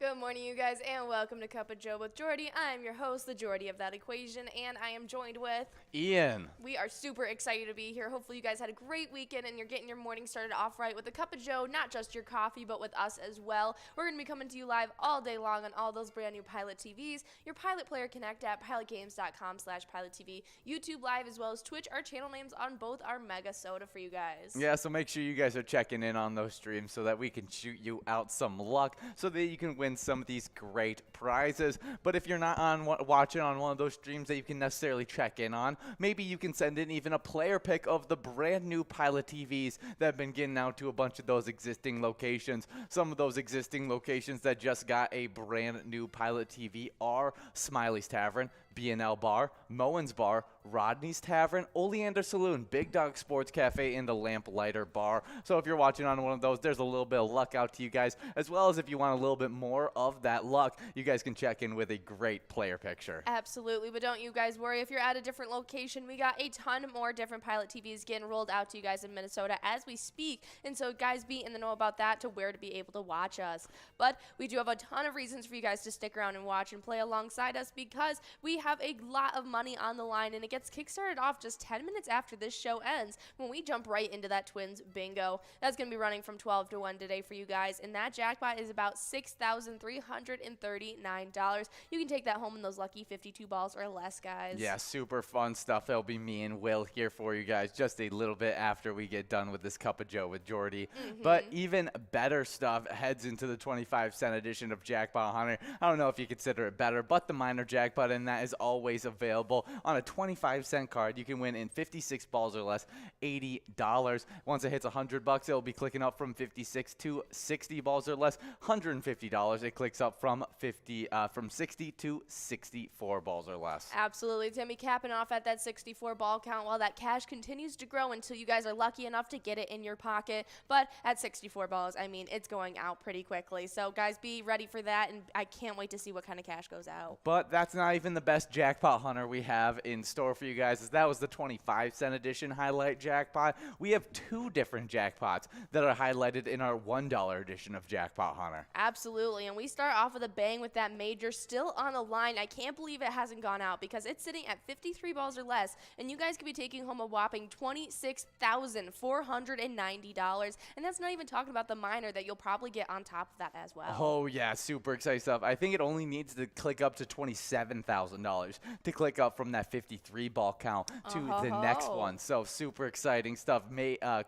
Good morning, you guys, and welcome to Cup of Joe with Jordy. I'm your host, the Jordy of that equation, and I am joined with Ian. We are super excited to be here. Hopefully you guys had a great weekend and you're getting your morning started off right with a cup of Joe, not just your coffee, but with us as well. We're going to be coming to you live all day long on all those brand new Pilot TVs, your Pilot Player Connect at pilotgames.com/PilotTV, YouTube Live, as well as Twitch. Our channel names on both are MegaSota for you guys. Yeah, so make sure you guys are checking in on those streams so that we can shoot you out some luck so that you can win some of these great prizes. But if you're not watching on one of those streams that you can necessarily check in on, maybe you can send in even a player pick of the brand new Pilot TVs that have been getting out to a bunch of those existing locations. Some of those existing locations that just got a brand new Pilot TV are Smiley's Tavern, B&L Bar, Moen's Bar, Rodney's Tavern, Oleander Saloon, Big Dog Sports Cafe, and the Lamplighter Bar. So if you're watching on one of those, there's a little bit of luck out to you guys, as well as if you want a little bit more of that luck, you guys can check in with a great player picture. Absolutely, but don't you guys worry if you're at a different location. We got a ton more different Pilot TVs getting rolled out to you guys in Minnesota as we speak, and so guys, be in the know about that to where to be able to watch us. But we do have a ton of reasons for you guys to stick around and watch and play alongside us, because we have a lot of money on the line, and it gets kickstarted off just 10 minutes after this show ends when we jump right into that Twins bingo. That's going to be running from 12 to 1 today for you guys, and that jackpot is about $6,339. You can take that home in those lucky 52 balls or less, guys. Yeah, super fun stuff. It'll be me and Will here for you guys just a little bit after we get done with this Cup of Joe with Jordy. But even better stuff heads into the 25-cent edition of Jackpot Hunter. I don't know if you consider it better, but the minor jackpot in that is always available on a 25-cent card. You can win in 56 balls or less, $80. Once it hits $100, it'll be clicking up from 56 to 60 balls or less, $150. It clicks up from 60 to 64 balls or less. Absolutely. It's going to be capping off at that 64 ball count while that cash continues to grow until you guys are lucky enough to get it in your pocket. But at 64 balls, I mean, it's going out pretty quickly. So guys, be ready for that, and I can't wait to see what kind of cash goes out. But that's not even the best jackpot hunter we have in store for you guys, as that was the 25-cent edition highlight jackpot. We have two different jackpots that are highlighted in our $1 edition of Jackpot Hunter. Absolutely, and we start off with a bang with that major still on the line. I can't believe it hasn't gone out because it's sitting at 53 balls or less, and you guys could be taking home a whopping $26,490, and that's not even talking about the minor that you'll probably get on top of that as well. Oh yeah, super exciting stuff. I think it only needs to click up to $27,000 to click up from that 53 ball count to the next one. So super exciting stuff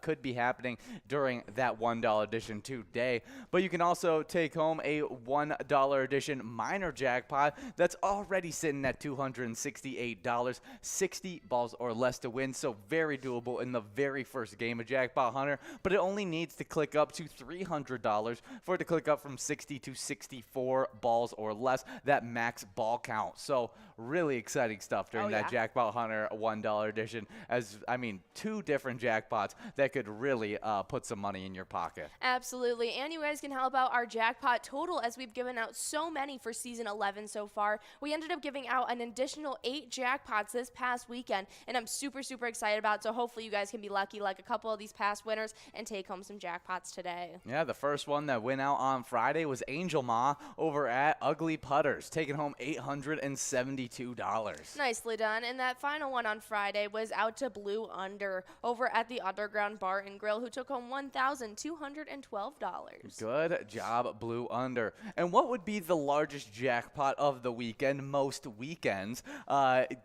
could be happening during that $1 edition today. But you can also take home a $1 edition minor jackpot that's already sitting at $268, 60 balls or less to win. So very doable in the very first game of Jackpot Hunter. But it only needs to click up to $300 for it to click up from 60 to 64 balls or less, that max ball count. So really exciting stuff during that Jackpot Hunter $1 edition, as I mean, two different jackpots that could really put some money in your pocket. Absolutely, and you guys can help out our jackpot total, as we've given out so many for season 11 so far. We ended up giving out an additional 8 jackpots this past weekend, and I'm super excited about it. So hopefully you guys can be lucky like a couple of these past winners and take home some jackpots today. Yeah, the first one that went out on Friday was Angel Ma over at Ugly Putters, taking home $872. Nicely done. And that final one on Friday was out to Blue Under over at the Underground Bar and Grill, who took home $1,212. Good job, Blue Under. And what would be the largest jackpot of the weekend? Most weekends,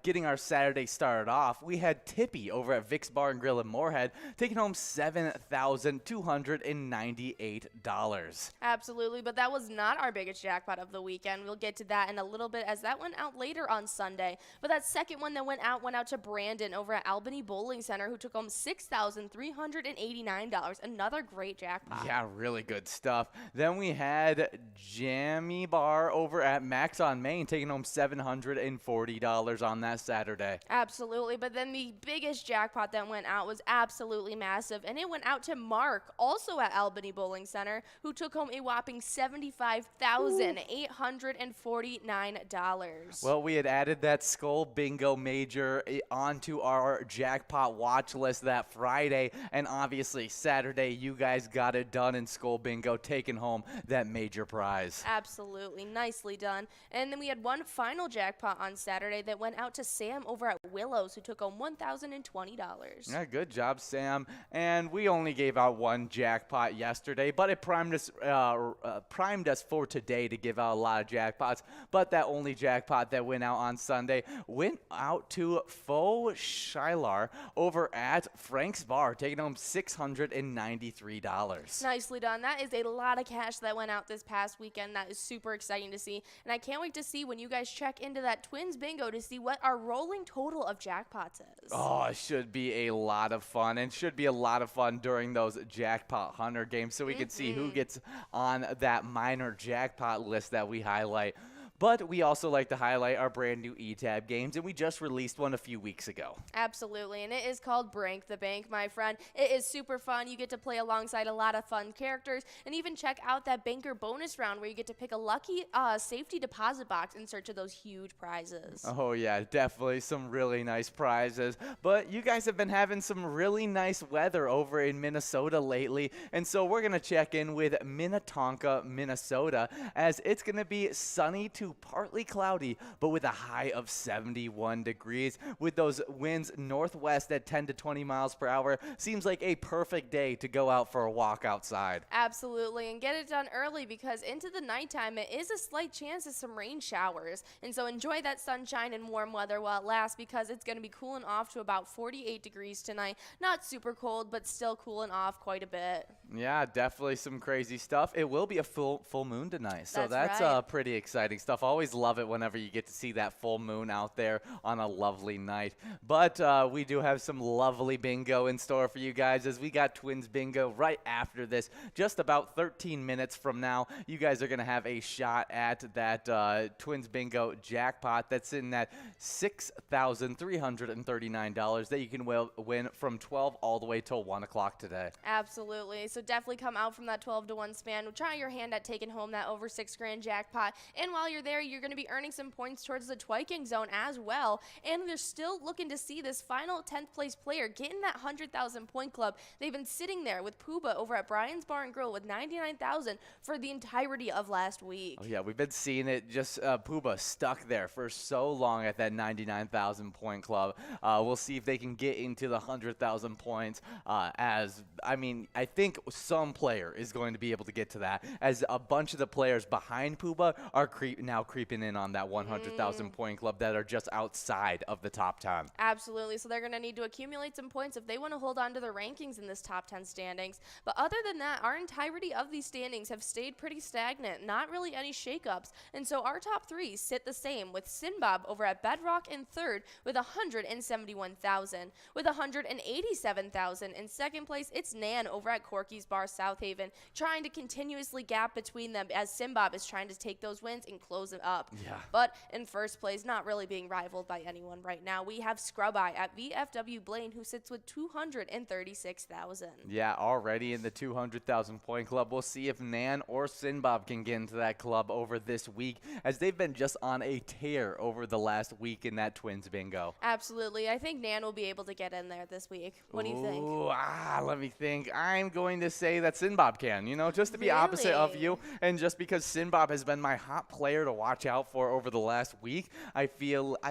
getting our Saturday started off, we had Tippy over at Vic's Bar and Grill in Moorhead, taking home $7,298. Absolutely, but that was not our biggest jackpot of the weekend. We'll get to that in a little bit, as that went out later on Sunday. But that second one that went out to Brandon over at Albany Bowling Center, who took home $6,389. Another great jackpot. Yeah, really good stuff. Then we had Jammy Bar over at Max on Main, taking home $740 on that Saturday. Absolutely, but then the biggest jackpot that went out was absolutely massive, and it went out to Mark, also at Albany Bowling Center, who took home a whopping $75,849. Well, we had added that Skull Bingo Major onto our jackpot watch list that Friday, and obviously Saturday you guys got it done in Skull Bingo, taking home that major prize. Absolutely. Nicely done. And then we had one final jackpot on Saturday that went out to Sam over at Willows, who took home $1,020. Yeah, good job, Sam. And we only gave out one jackpot yesterday, but it primed us for today to give out a lot of jackpots. But that only jackpot that went out on Sunday went out to Faux Shilar over at Frank's Bar, taking home $693. Nicely done. That is a lot of cash that went out this past weekend. That is super exciting to see. And I can't wait to see when you guys check into that Twins Bingo to see what our rolling total of jackpots is. Oh, it should be a lot of fun, and should be a lot of fun during those jackpot hunter games so we can see who gets on that minor jackpot list that we highlight. But we also like to highlight our brand new eTab games, and we just released one a few weeks ago. Absolutely, and it is called Brank the Bank, my friend. It is super fun. You get to play alongside a lot of fun characters, and even check out that banker bonus round where you get to pick a lucky safety deposit box in search of those huge prizes. Oh yeah, definitely some really nice prizes. But you guys have been having some really nice weather over in Minnesota lately, and so we're going to check in with Minnetonka, Minnesota, as it's going to be sunny to partly cloudy, but with a high of 71 degrees, with those winds northwest at 10 to 20 miles per hour. Seems like a perfect day to go out for a walk outside. Absolutely, and get it done early because into the nighttime it is a slight chance of some rain showers, and so enjoy that sunshine and warm weather while it lasts, because it's going to be cooling off to about 48 degrees tonight. Not super cold, but still cooling off quite a bit. Yeah, definitely some crazy stuff. It will be a full moon tonight, so that's right. Pretty exciting stuff. Always love it whenever you get to see that full moon out there on a lovely night. But we do have some lovely bingo in store for you guys, as we got Twins Bingo right after this. Just about 13 minutes from now, you guys are going to have a shot at that Twins Bingo jackpot that's in that $6,339 that you can win from 12 all the way till 1 o'clock today. Absolutely. So definitely come out from that 12 to 1 span. Try your hand at taking home that over $6,000 jackpot. And while you're there, you're going to be earning some points towards the Twiking zone as well. And we're still looking to see this final 10th place player get in that 100,000 point club. They've been sitting there with Pooba over at Brian's Bar and Grill with 99,000 for the entirety of last week. Oh yeah, we've been seeing it. Just Pooba stuck there for so long at that 99,000 point club. We'll see if they can get into the 100,000 points. I think some player is going to be able to get to that, as a bunch of the players behind Pooba are now creeping in on that 100,000 point club that are just outside of the top 10. Absolutely. So they're going to need to accumulate some points if they want to hold on to the rankings in this top 10 standings. But other than that, our entirety of these standings have stayed pretty stagnant. Not really any shakeups. And so our top three sit the same, with Sinbob over at Bedrock in third with 171,000. With 187,000 in second place, it's Nan over at Corky's Bar South Haven, trying to continuously gap between them as Sinbob is trying to take those wins and close it up. Yeah. But in first place, not really being rivaled by anyone right now, we have Scrub Eye at VFW Blaine, who sits with 236,000. Yeah, already in the 200,000 point club. We'll see if Nan or Sinbob can get into that club over this week, as they've been just on a tear over the last week in that Twins Bingo. Absolutely. I think Nan will be able to get in there this week. What do you think? Let me think. I'm going to say that Sinbob can, just to be opposite of you. And just because Sinbob has been my hot player to watch out for over the last week, I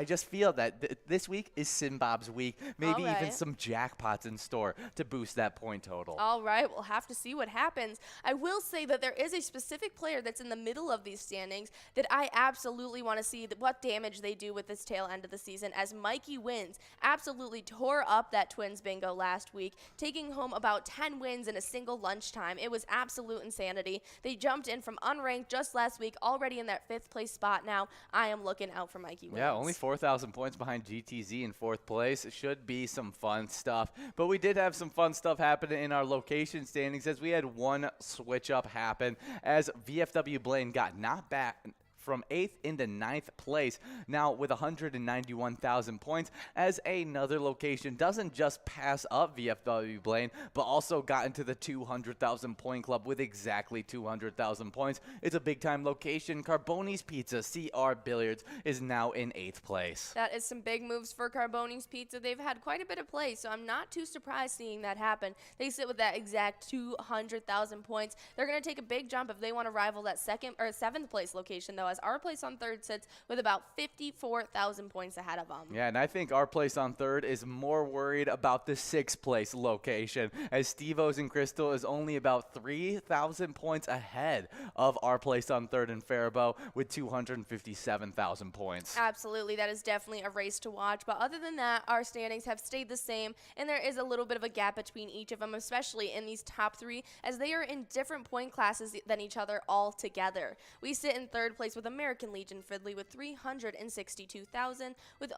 just feel that this week is Sinbob's week. Maybe even some jackpots in store to boost that point total. All right, we'll have to see what happens. I will say that there is a specific player that's in the middle of these standings that I absolutely want to see what damage they do with this tail end of the season, as Mikey Wins absolutely tore up that Twins Bingo last week, taking home about 10 wins in a single lunchtime. It was absolute insanity. They jumped in from unranked just last week, already in that 5th place spot now. I am looking out for Mikey Wins. Yeah, only 4,000 points behind GTZ in 4th place. It should be some fun stuff. But we did have some fun stuff happen in our location standings, as we had one switch up happen, as VFW Blaine got knocked back from 8th into 9th place, now with 191,000 points, as another location doesn't just pass up VFW Blaine, but also got into the 200,000 point club with exactly 200,000 points. It's a big-time location. Carboni's Pizza, CR Billiards, is now in 8th place. That is some big moves for Carboni's Pizza. They've had quite a bit of play, so I'm not too surprised seeing that happen. They sit with that exact 200,000 points. They're going to take a big jump if they want to rival that 7th place location, though, as our place on 3rd sits with about 54,000 points ahead of them. Yeah, and I think our place on 3rd is more worried about the 6th place location, as Steve-O's and Crystal is only about 3,000 points ahead of our place on 3rd in Faribault with 257,000 points. Absolutely, that is definitely a race to watch, but other than that, our standings have stayed the same, and there is a little bit of a gap between each of them, especially in these top 3, as they are in different point classes than each other altogether. We sit in 3rd place with American Legion Fridley with 362,000, with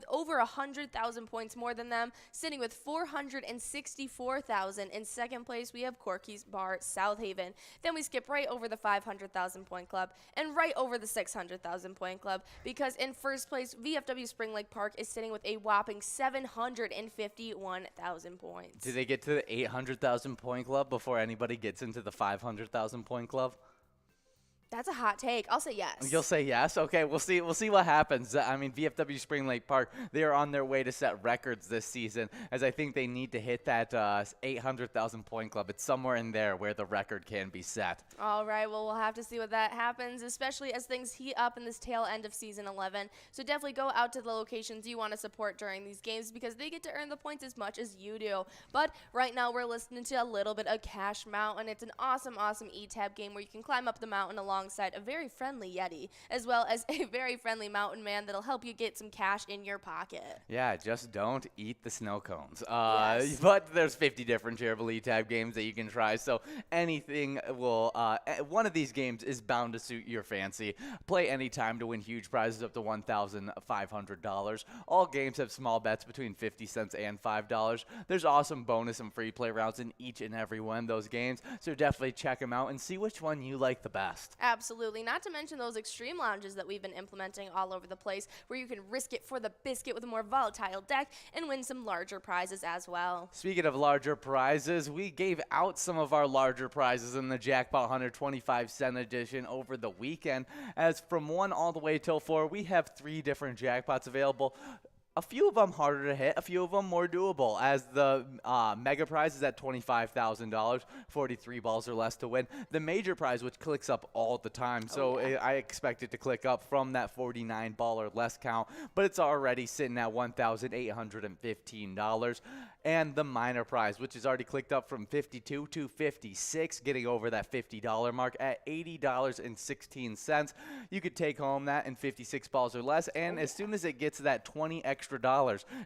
over 100,000 points more than them, sitting with 464,000. In 2nd place, we have Corky's Bar South Haven. Then we skip right over the 500,000 point club and right over the 600,000 point club, because in 1st place, VFW Spring Lake Park is sitting with a whopping 751,000 points. Do they get to the 800,000 point club before anybody gets into the 500,000 point club? That's a hot take. I'll say yes. You'll say yes? Okay, we'll see what happens. I mean, VFW Spring Lake Park, they are on their way to set records this season, as I think they need to hit that 800,000 point club. It's somewhere in there where the record can be set. All right, well, we'll have to see what that happens, especially as things heat up in this tail end of Season 11. So definitely go out to the locations you want to support during these games, because they get to earn the points as much as you do. But right now we're listening to a little bit of Cash Mountain. It's an awesome E-Tab game where you can climb up the mountain alongside a very friendly Yeti, as well as a very friendly mountain man that'll help you get some cash in your pocket. Yeah, just don't eat the snow cones. Yes. But there's 50 different Charitable E-Tab games that you can try, so anything will, one of these games is bound to suit your fancy. Play anytime to win huge prizes up to $1,500. All games have small bets between 50 cents and $5. There's awesome bonus and free play rounds in each and every one of those games, so definitely check them out and see which one you like the best. Absolutely. Not to mention those extreme lounges that we've been implementing all over the place, where you can risk it for the biscuit with a more volatile deck and win some larger prizes as well. Speaking of larger prizes, we gave out some of our larger prizes in the Jackpot Hunter 25-cent edition over the weekend. As from 1 all the way till 4, we have 3 different jackpots available. A few of them harder to hit, a few of them more doable, as the mega prize is at $25,000, 43 balls or less to win. The major prize, which clicks up all the time, so I expect it to click up from that 49 ball or less count, but it's already sitting at $1,815. And the minor prize, which is already clicked up from 52 to 56, getting over that $50 mark at $80.16. You could take home that in 56 balls or less, and as soon as it gets to that $20 extra,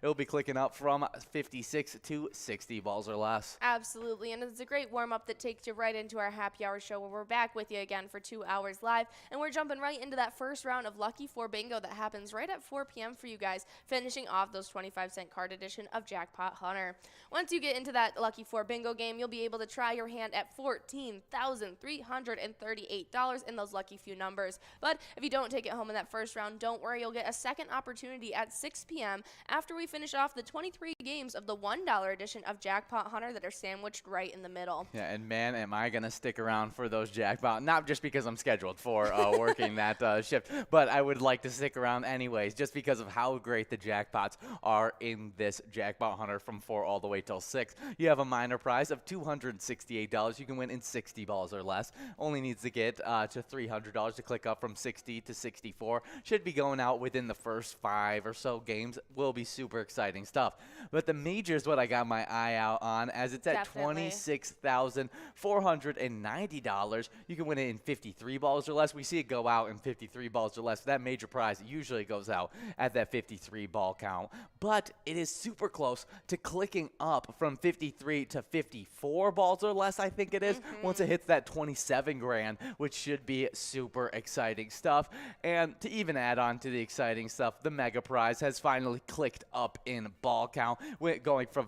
it'll be clicking up from 56 to 60 balls or less. Absolutely, and it's a great warm-up that takes you right into our happy hour show, where we're back with you again for 2 hours live, and we're jumping right into that first round of Lucky 4 Bingo that happens right at 4 p.m. for you guys, finishing off those 25-cent card edition of Jackpot Hunter. Once you get into that Lucky 4 Bingo game, you'll be able to try your hand at $14,338 in those lucky few numbers. But if you don't take it home in that first round, don't worry, you'll get a second opportunity at 6 p.m. after we finish off the 23 games of the $1 edition of Jackpot Hunter that are sandwiched right in the middle. Yeah, and man, am I going to stick around for those jackpot, not just because I'm scheduled for working that shift, but I would like to stick around anyways, just because of how great the jackpots are in this Jackpot Hunter from 4 all the way till 6. You have a minor prize of $268 you can win in 60 balls or less. Only needs to get to $300 to click up from 60 to 64. Should be going out within the first 5 or so games. Will be super exciting stuff. But the major is what I got my eye out on, as it's at $26,490. You can win it in 53 balls or less. We see it go out in 53 balls or less. That major prize usually goes out at that 53 ball count. But it is super close to clicking up from 53 to 54 balls or less, I think it is, once it hits that 27 grand, which should be super exciting stuff. And to even add on to the exciting stuff, the mega prize has finally finally clicked up in ball count, going from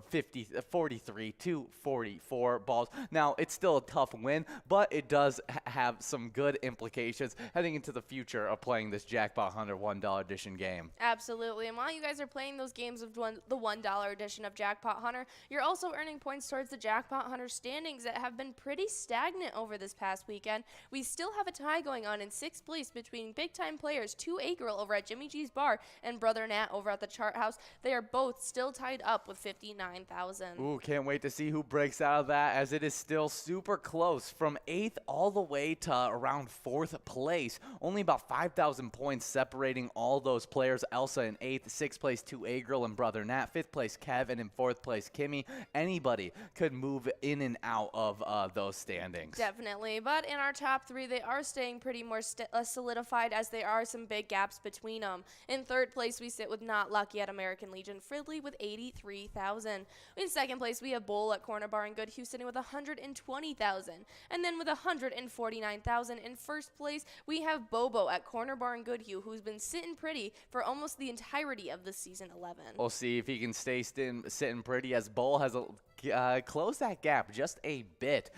43 to 44 balls. Now, it's still a tough win, but it does have some good implications heading into the future of playing this Jackpot Hunter $1 edition game. Absolutely. And while you guys are playing those games of the $1 edition of Jackpot Hunter, you're also earning points towards the Jackpot Hunter standings that have been pretty stagnant over this past weekend. We still have a tie going on in 6th place between big-time players 2A Girl over at Jimmy G's Bar and Brother Nat over at the Chart House. They are both still tied up with 59,000. Ooh, can't wait to see who breaks out of that, as it is still super close from 8th all the way to around 4th place. Only about 5,000 points separating all those players. Elsa in 8th, 6th place 2A Girl and Brother Nat, 5th place Kevin, and 4th place Kimmy. Anybody could move in and out of those standings. Definitely, but in our top 3, they are staying pretty more solidified, as there are some big gaps between them. In 3rd place, we sit with Not Lucky at American Legion Fridley with 83,000. In 2nd place, we have Bowl at Corner Bar and Good Hugh sitting with 120,000. And then with 149,000 in 1st place, we have Bobo at Corner Bar and Good Hugh, who's been sitting pretty for almost the entirety of the season 11. We'll see if he can stay sitting pretty, as Bowl has closed that gap just a bit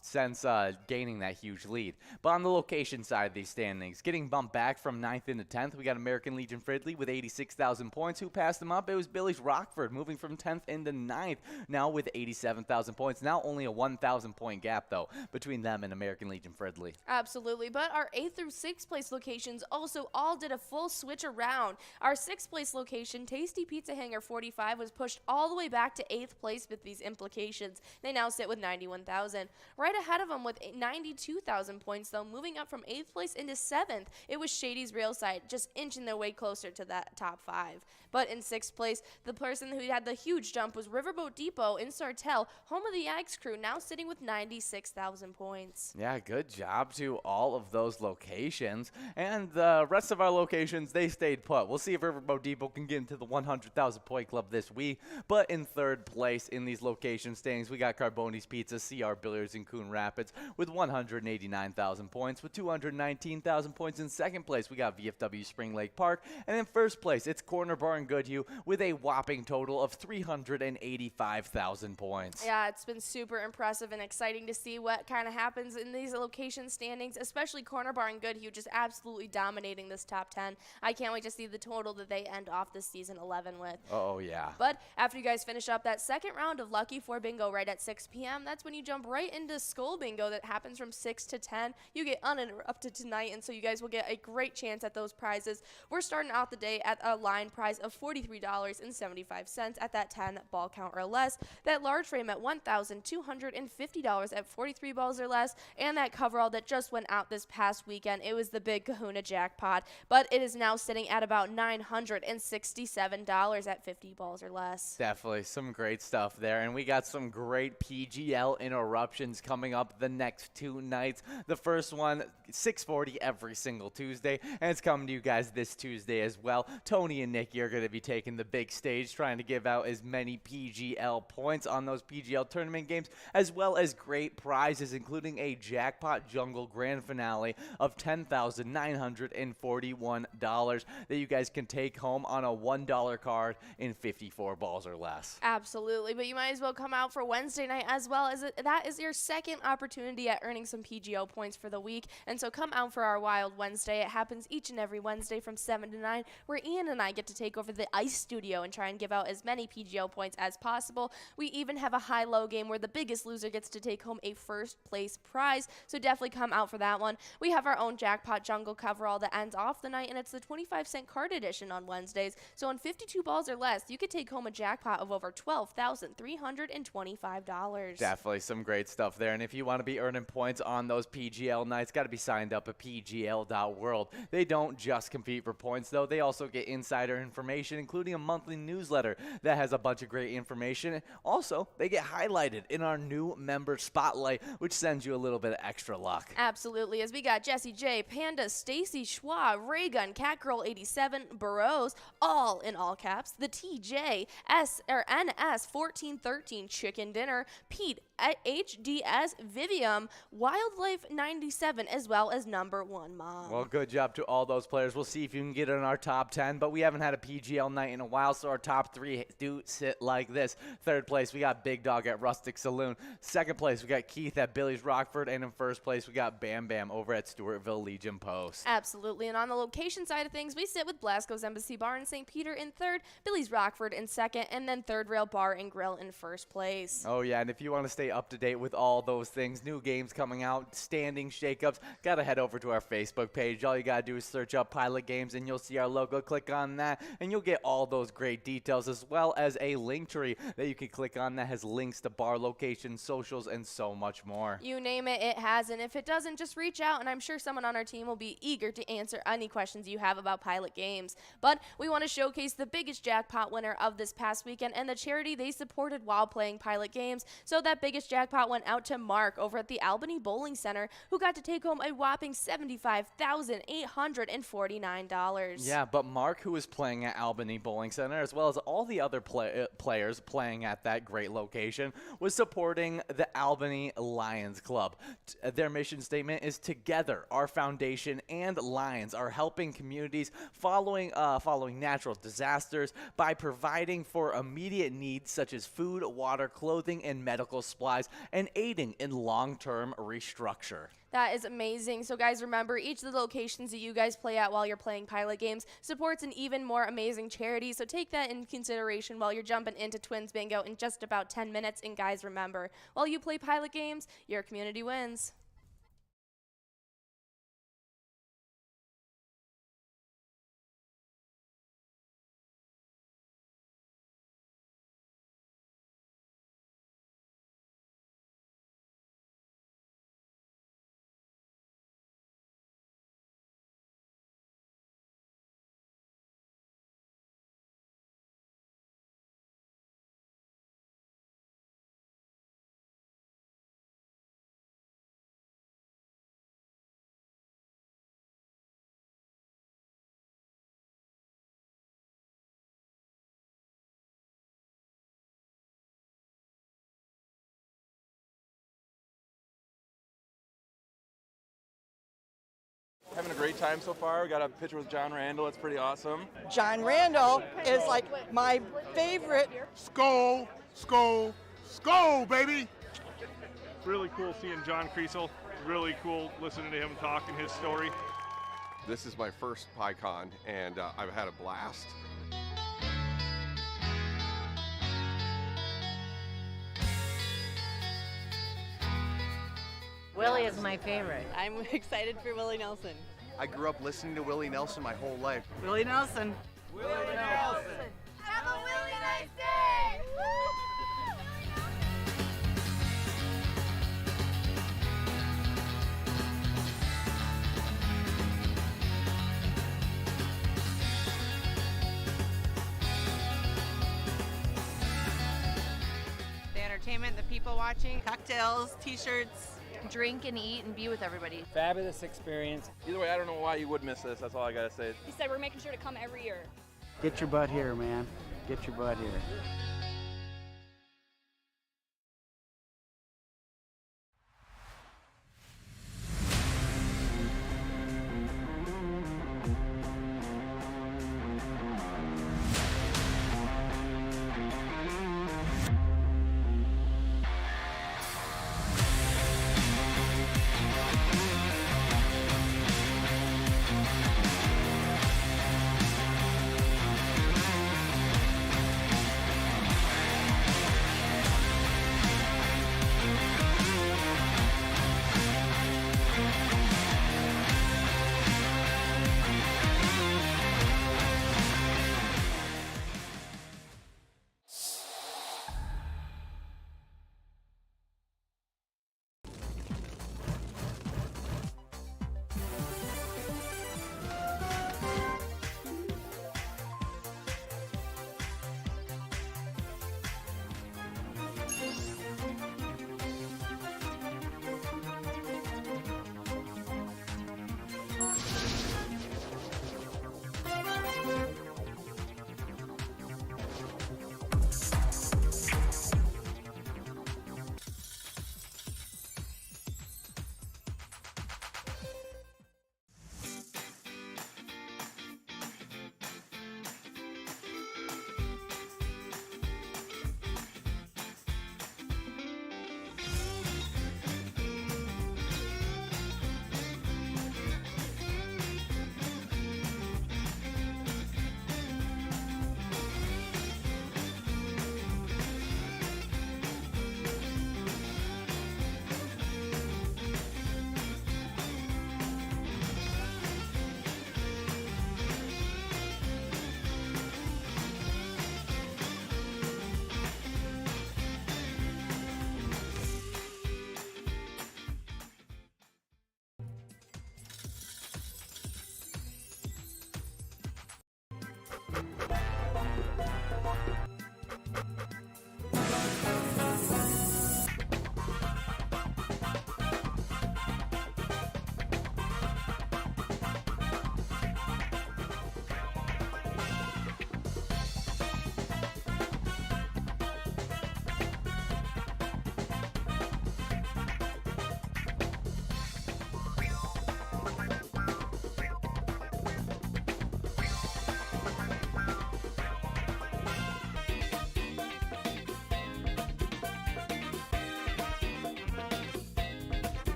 since gaining that huge lead. But on the location side of these standings, getting bumped back from 9th into 10th, we got American Legion Fridley with 86,000 points. Who passed him up? It was Billy's Rockford, moving from 10th into 9th, now with 87,000 points. Now only a 1,000 point gap, though, between them and American Legion Fridley. Absolutely, but our 8th through 6th place locations also all did a full switch around. Our 6th place location, Tasty Pizza Hanger 45, was pushed all the way back to 8th place with these implications. They now sit with 91,000. Right ahead of them with 92,000 points, though, moving up from 8th place into 7th, it was Shady's Real Side, just inching their way closer to that top 5. But in 6th place, the person who had the huge jump was Riverboat Depot in Sartell, home of the Yags crew, now sitting with 96,000 points. Yeah, good job to all of those locations. And the rest of our locations, they stayed put. We'll see if Riverboat Depot can get into the 100,000 point club this week. But in 3rd place in these location standings, we got Carboni's Pizza, CR Billiards in Coon Rapids with 189,000 points. With 219,000 points in 2nd place, we got VFW Spring Lake Park. And in 1st place, it's Corner Bar and Good Hugh with a whopping total of 385,000 points. Yeah, it's been super impressive and exciting to see what kind of happens in these location standings, especially Corner Bar and Good Hugh just absolutely dominating this top 10. I can't wait to see the total that they end off this season 11 with. Oh, yeah. But after you guys finish up that 2nd round of Lucky 4 Bingo right at 6 p.m., that's when you jump right into Skull Bingo that happens from 6 to 10. You get uninterrupted tonight, and so you guys will get a great chance at those prizes. We're starting out the day at a line prize of $43.75 at that 10 ball count or less, that large frame at $1,250 at 43 balls or less, and that coverall that just went out this past weekend. It was the big Kahuna jackpot, but it is now sitting at about $967 at 50 balls or less. Definitely some great stuff there, and we got some great PGL interruptions coming up the next 2 nights. The first one, 6:40 every single Tuesday, and it's coming to you guys this Tuesday as well. Tony and Nikki are going to be taking the big stage, trying to give out as many PGL points on those PGL tournament games, as well as great prizes, including a Jackpot Jungle Grand Finale of $10,941 that you guys can take home on a $1 card in 54 balls or less. Absolutely, but you might as well come out for Wednesday night as well, as that is your second opportunity at earning some PGO points for the week. And so come out for our Wild Wednesday. It happens each and every Wednesday from 7 to 9, where Ian and I get to take over the ice studio and try and give out as many PGO points as possible. We even have a high-low game where the biggest loser gets to take home a first place prize, so definitely come out for that one. We have our own Jackpot Jungle coverall that ends off the night, and it's the 25-cent card edition on Wednesdays. So on 52 balls or less, you could take home a jackpot of over $12,325. Definitely some great stuff there. And if you want to be earning points on those PGL nights, got to be signed up at pgl.world. They don't just compete for points, though. They also get insider information, including a monthly newsletter that has a bunch of great information. Also, they get highlighted in our new member spotlight, which sends you a little bit of extra luck. Absolutely, as we got Jesse J, Panda, Stacy Schwa, Raygun, Catgirl87, Burrows, all in all caps, the TJ, NS 14 13 Chicken Dinner, Pete at HDS Vivium, Wildlife 97, as well as number 1 Mom. Well, good job to all those players. We'll see if you can get in our top 10, but we haven't had a PGL night in a while, so our top 3 do sit like this. Third place, we got Big Dog at Rustic Saloon. Second place, we got Keith at Billy's Rockford, and in first place, we got Bam Bam over at Stewartville Legion Post. Absolutely, and on the location side of things, we sit with Blasco's Embassy Bar in St. Peter in third, Billy's Rockford in second, and then Third Rail Bar and Grill in first place. Oh yeah, and if you want to stay up to date with all those things, new games coming out, standings, shakeups, gotta head over to our Facebook page. All you gotta do is search up Pilot Games and you'll see our logo. Click on that and you'll get all those great details, as well as a link tree that you can click on that has links to bar locations, socials, and so much more. You name it, it has, and if it doesn't, just reach out and I'm sure someone on our team will be eager to answer any questions you have about Pilot Games. But we want to showcase the biggest jackpot winner of this past weekend and the charity they supported while playing Pilot Games. So that biggest jackpot went out to Mark over at the Albany Bowling Center, who got to take home a whopping $75,849. Yeah, but Mark, who is playing at Albany Bowling Center, as well as all the other players playing at that great location, was supporting the Albany Lions Club. Their mission statement is "Together, our foundation and Lions are helping communities following natural disasters by providing for immediate needs such as food, water, clothing, and medical supplies, and aiding in long-term restructure." That is amazing. So guys, remember, each of the locations that you guys play at while you're playing Pilot Games supports an even more amazing charity. So take that in consideration while you're jumping into Twins Bingo in just about 10 minutes. And guys, remember, while you play Pilot Games, your community wins. Having a great time so far. We got a picture with John Randall. It's pretty awesome. John Randall is like my favorite. Skol, skol, skol, baby! Really cool seeing John Kriesel. Really cool listening to him talk and his story. This is my first PyCon, and I've had a blast. Willie is my favorite. I'm excited for Willie Nelson. I grew up listening to Willie Nelson my whole life. Willie Nelson. Willie Nelson! Have a really nice day! The entertainment, the people watching, cocktails, t-shirts. Drink and eat and be with everybody. Fabulous experience. Either way, I don't know why you would miss this. That's all I gotta say. He said we're making sure to come every year. Get your butt here, man. Get your butt here.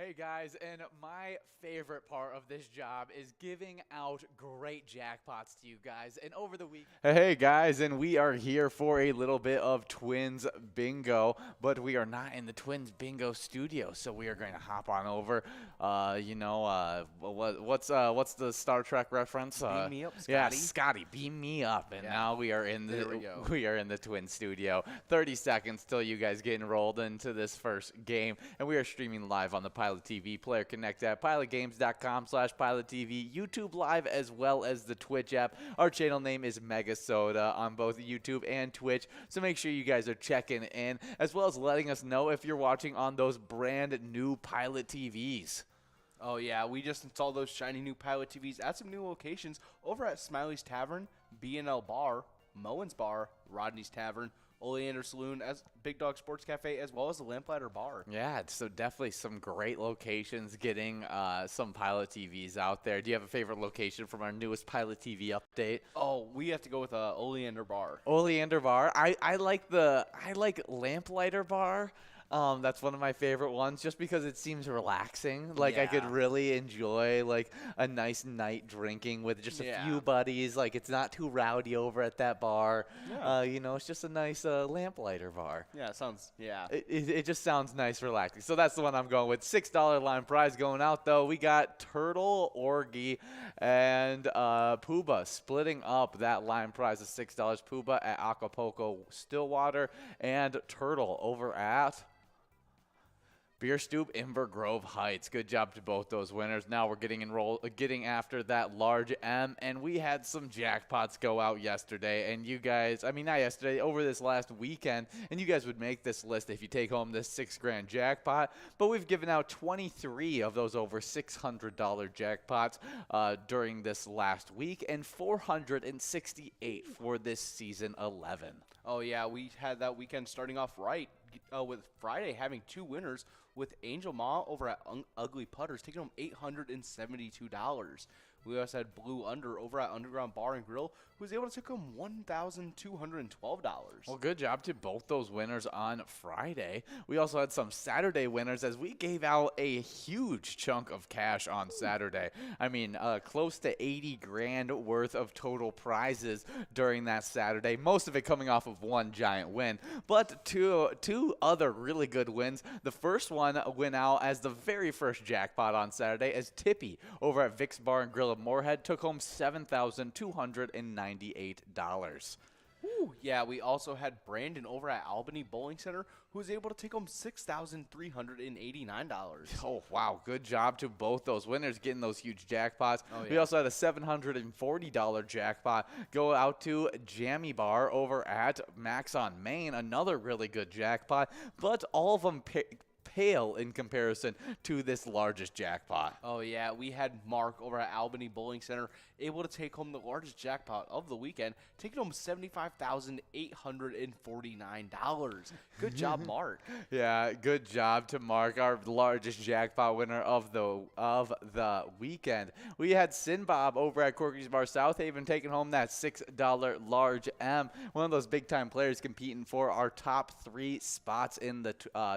Hey guys, and my favorite part of this job is giving out great jackpots to you guys. And over the week, hey guys, and we are here for a little bit of Twins Bingo, but we are not in the Twins Bingo studio, so we are going to hop on over. What's the Star Trek reference? Beam me up, Scotty. Yeah, Scotty, beam me up. And now we are in the Twin studio. 30 seconds till you guys get enrolled into this first game, and we are streaming live on the Pilot TV Player Connect app, pilotgames.com/PilotTV, YouTube Live, as well as the Twitch app. Our channel name is MegaSota on both YouTube and Twitch, so make sure you guys are checking in, as well as letting us know if you're watching on those brand new Pilot TVs. Oh, yeah, we just installed those shiny new Pilot TVs at some new locations over at Smiley's Tavern, B&L Bar, Moen's Bar, Rodney's Tavern, Oleander Saloon, as Big Dog Sports Cafe, as well as the Lamplighter Bar. Yeah, so definitely some great locations getting some Pilot TVs out there. Do you have a favorite location from our newest Pilot TV update? Oh, we have to go with Oleander Bar. Oleander Bar. I like Lamplighter Bar. That's one of my favorite ones just because it seems relaxing. Like, I could really enjoy, like, a nice night drinking with just a few buddies. Like, it's not too rowdy over at that bar. Yeah. It's just a nice lamplighter bar. Yeah, it sounds, It just sounds nice, relaxing. So that's the one I'm going with. $6 line prize going out, though. We got Turtle, Orgy, and Pooba splitting up that line prize of $6. Pooba at Acapulco Stillwater, and Turtle over at Beer Stoop, Inver Grove Heights. Good job to both those winners. Now we're getting after that large M, and we had some jackpots go out yesterday. And you guys, not yesterday, over this last weekend, and you guys would make this list if you take home this $6,000 jackpot. But we've given out 23 of those over $600 jackpots during this last week, and 468 for this season 11. Oh, yeah, we had that weekend starting off right with Friday having two winners, with Angel Ma over at Ugly Putters taking home $872. We also had Blue Under over at Underground Bar and Grill, who was able to take home $1,212. Well, good job to both those winners on Friday. We also had some Saturday winners as we gave out a huge chunk of cash on Saturday. Close to $80,000 worth of total prizes during that Saturday, most of it coming off of one giant win. But two other really good wins. The first one went out as the very first jackpot on Saturday as Tippy over at Vic's Bar and Grill of Moorhead took home $7,298. Ooh, yeah, we also had Brandon over at Albany Bowling Center, who was able to take home $6,389. Oh, wow. Good job to both those winners getting those huge jackpots. Oh, yeah. We also had a $740 jackpot go out to Jammy Bar over at Max on Main. Another really good jackpot, but all of them pale in comparison to this largest jackpot. Oh, yeah. We had Mark over at Albany Bowling Center able to take home the largest jackpot of the weekend, taking home $75,849. Good job, Mark. Yeah, good job to Mark, our largest jackpot winner of the weekend. We had Sinbob over at Corky's Bar South Haven taking home that $6 large M. One of those big-time players competing for our top 3 spots in the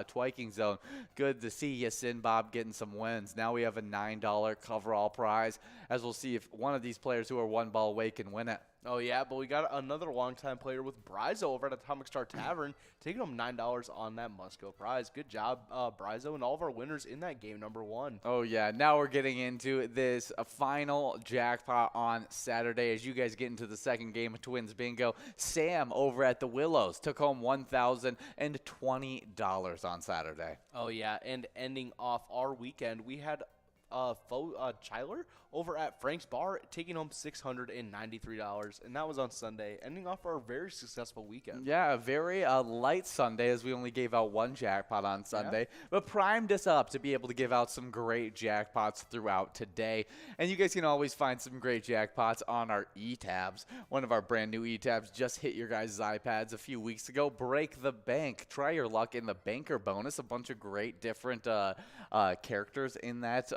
Twiking zone. Good to see you, Sinbob, getting some wins. Now we have a $9 coverall prize, as we'll see if one of these players who are one ball away can win it. Oh, yeah, but we got another longtime player with Brizo over at Atomic Star Tavern, taking home $9 on that Musco prize. Good job, Brizo, and all of our winners in that game number 1. Oh, yeah. Now we're getting into this final jackpot on Saturday. As you guys get into the second game of Twins Bingo, Sam over at the Willows took home $1,020 on Saturday. Oh, yeah, and ending off our weekend, we had Chyler over at Frank's Bar taking home $693, and that was on Sunday, ending off our very successful weekend. Yeah, a very light Sunday, as we only gave out one jackpot on Sunday, but primed us up to be able to give out some great jackpots throughout today. And you guys can always find some great jackpots on our e-tabs. One of our brand new e-tabs just hit your guys' iPads a few weeks ago. Break the Bank. Try your luck in the banker bonus. A bunch of great different characters in that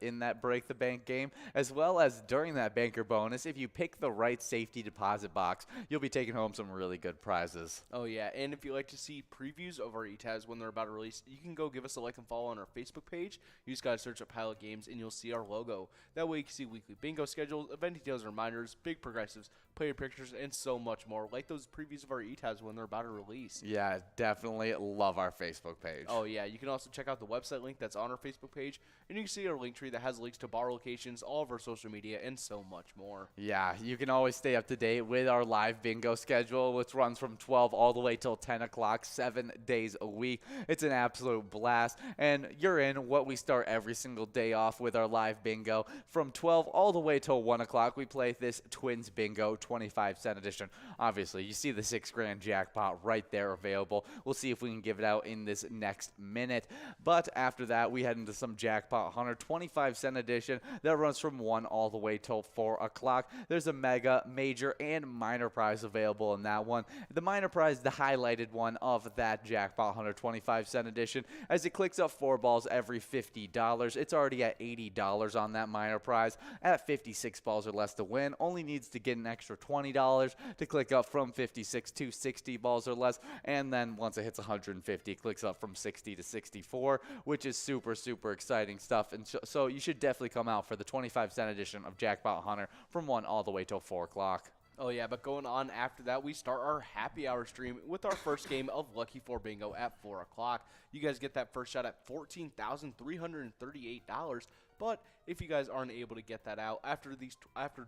in that Break the Bank game, as well as during that banker bonus. If you pick the right safety deposit box, you'll be taking home some really good prizes. Oh, yeah. And if you like to see previews of our e-tabs when they're about to release, you can go give us a like and follow on our Facebook page. You just got to search up Pilot Games, and you'll see our logo. That way you can see weekly bingo schedules, event details, reminders, big progressives, player pictures, and so much more, like those previews of our e-tabs when they're about to release. Yeah, definitely love our Facebook page. Oh, yeah. You can also check out the website link that's on our Facebook page, and you can see our link tree that has links to bar locations, all of our social media, and so much more. Yeah, you can always stay up to date with our live bingo schedule, which runs from 12 all the way till 10 o'clock, 7 days a week. It's an absolute blast, and you're in what we start every single day off with our live bingo. From 12 all the way till 1 o'clock, we play this Twins Bingo 25-cent edition. Obviously, you see the $6,000 jackpot right there available. We'll see if we can give it out in this next minute. But after that, we head into some Jackpot Hunter 25-cent edition that runs from 1 all the way till 4 o'clock. There's a mega, major, and minor prize available in that one. The minor prize, the highlighted one of that Jackpot Hunter 25-cent edition, as it clicks up 4 balls every $50. It's already at $80 on that minor prize. At 56 balls or less to win, only needs to get an extra $20 to click up from 56 to 60 balls or less. And then once it hits 150, it clicks up from 60 to 64, which is super, super exciting stuff. And so you should definitely come out for the 25-cent edition of Jackpot Hunter from 1 all the way till 4 o'clock. Oh, yeah, but going on after that, we start our happy hour stream with our first game of Lucky 4 Bingo at 4 o'clock. You guys get that first shot at $14,338. But if you guys aren't able to get that out after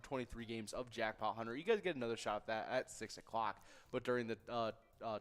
23 games of Jackpot Hunter, you guys get another shot at that at 6 o'clock. But during the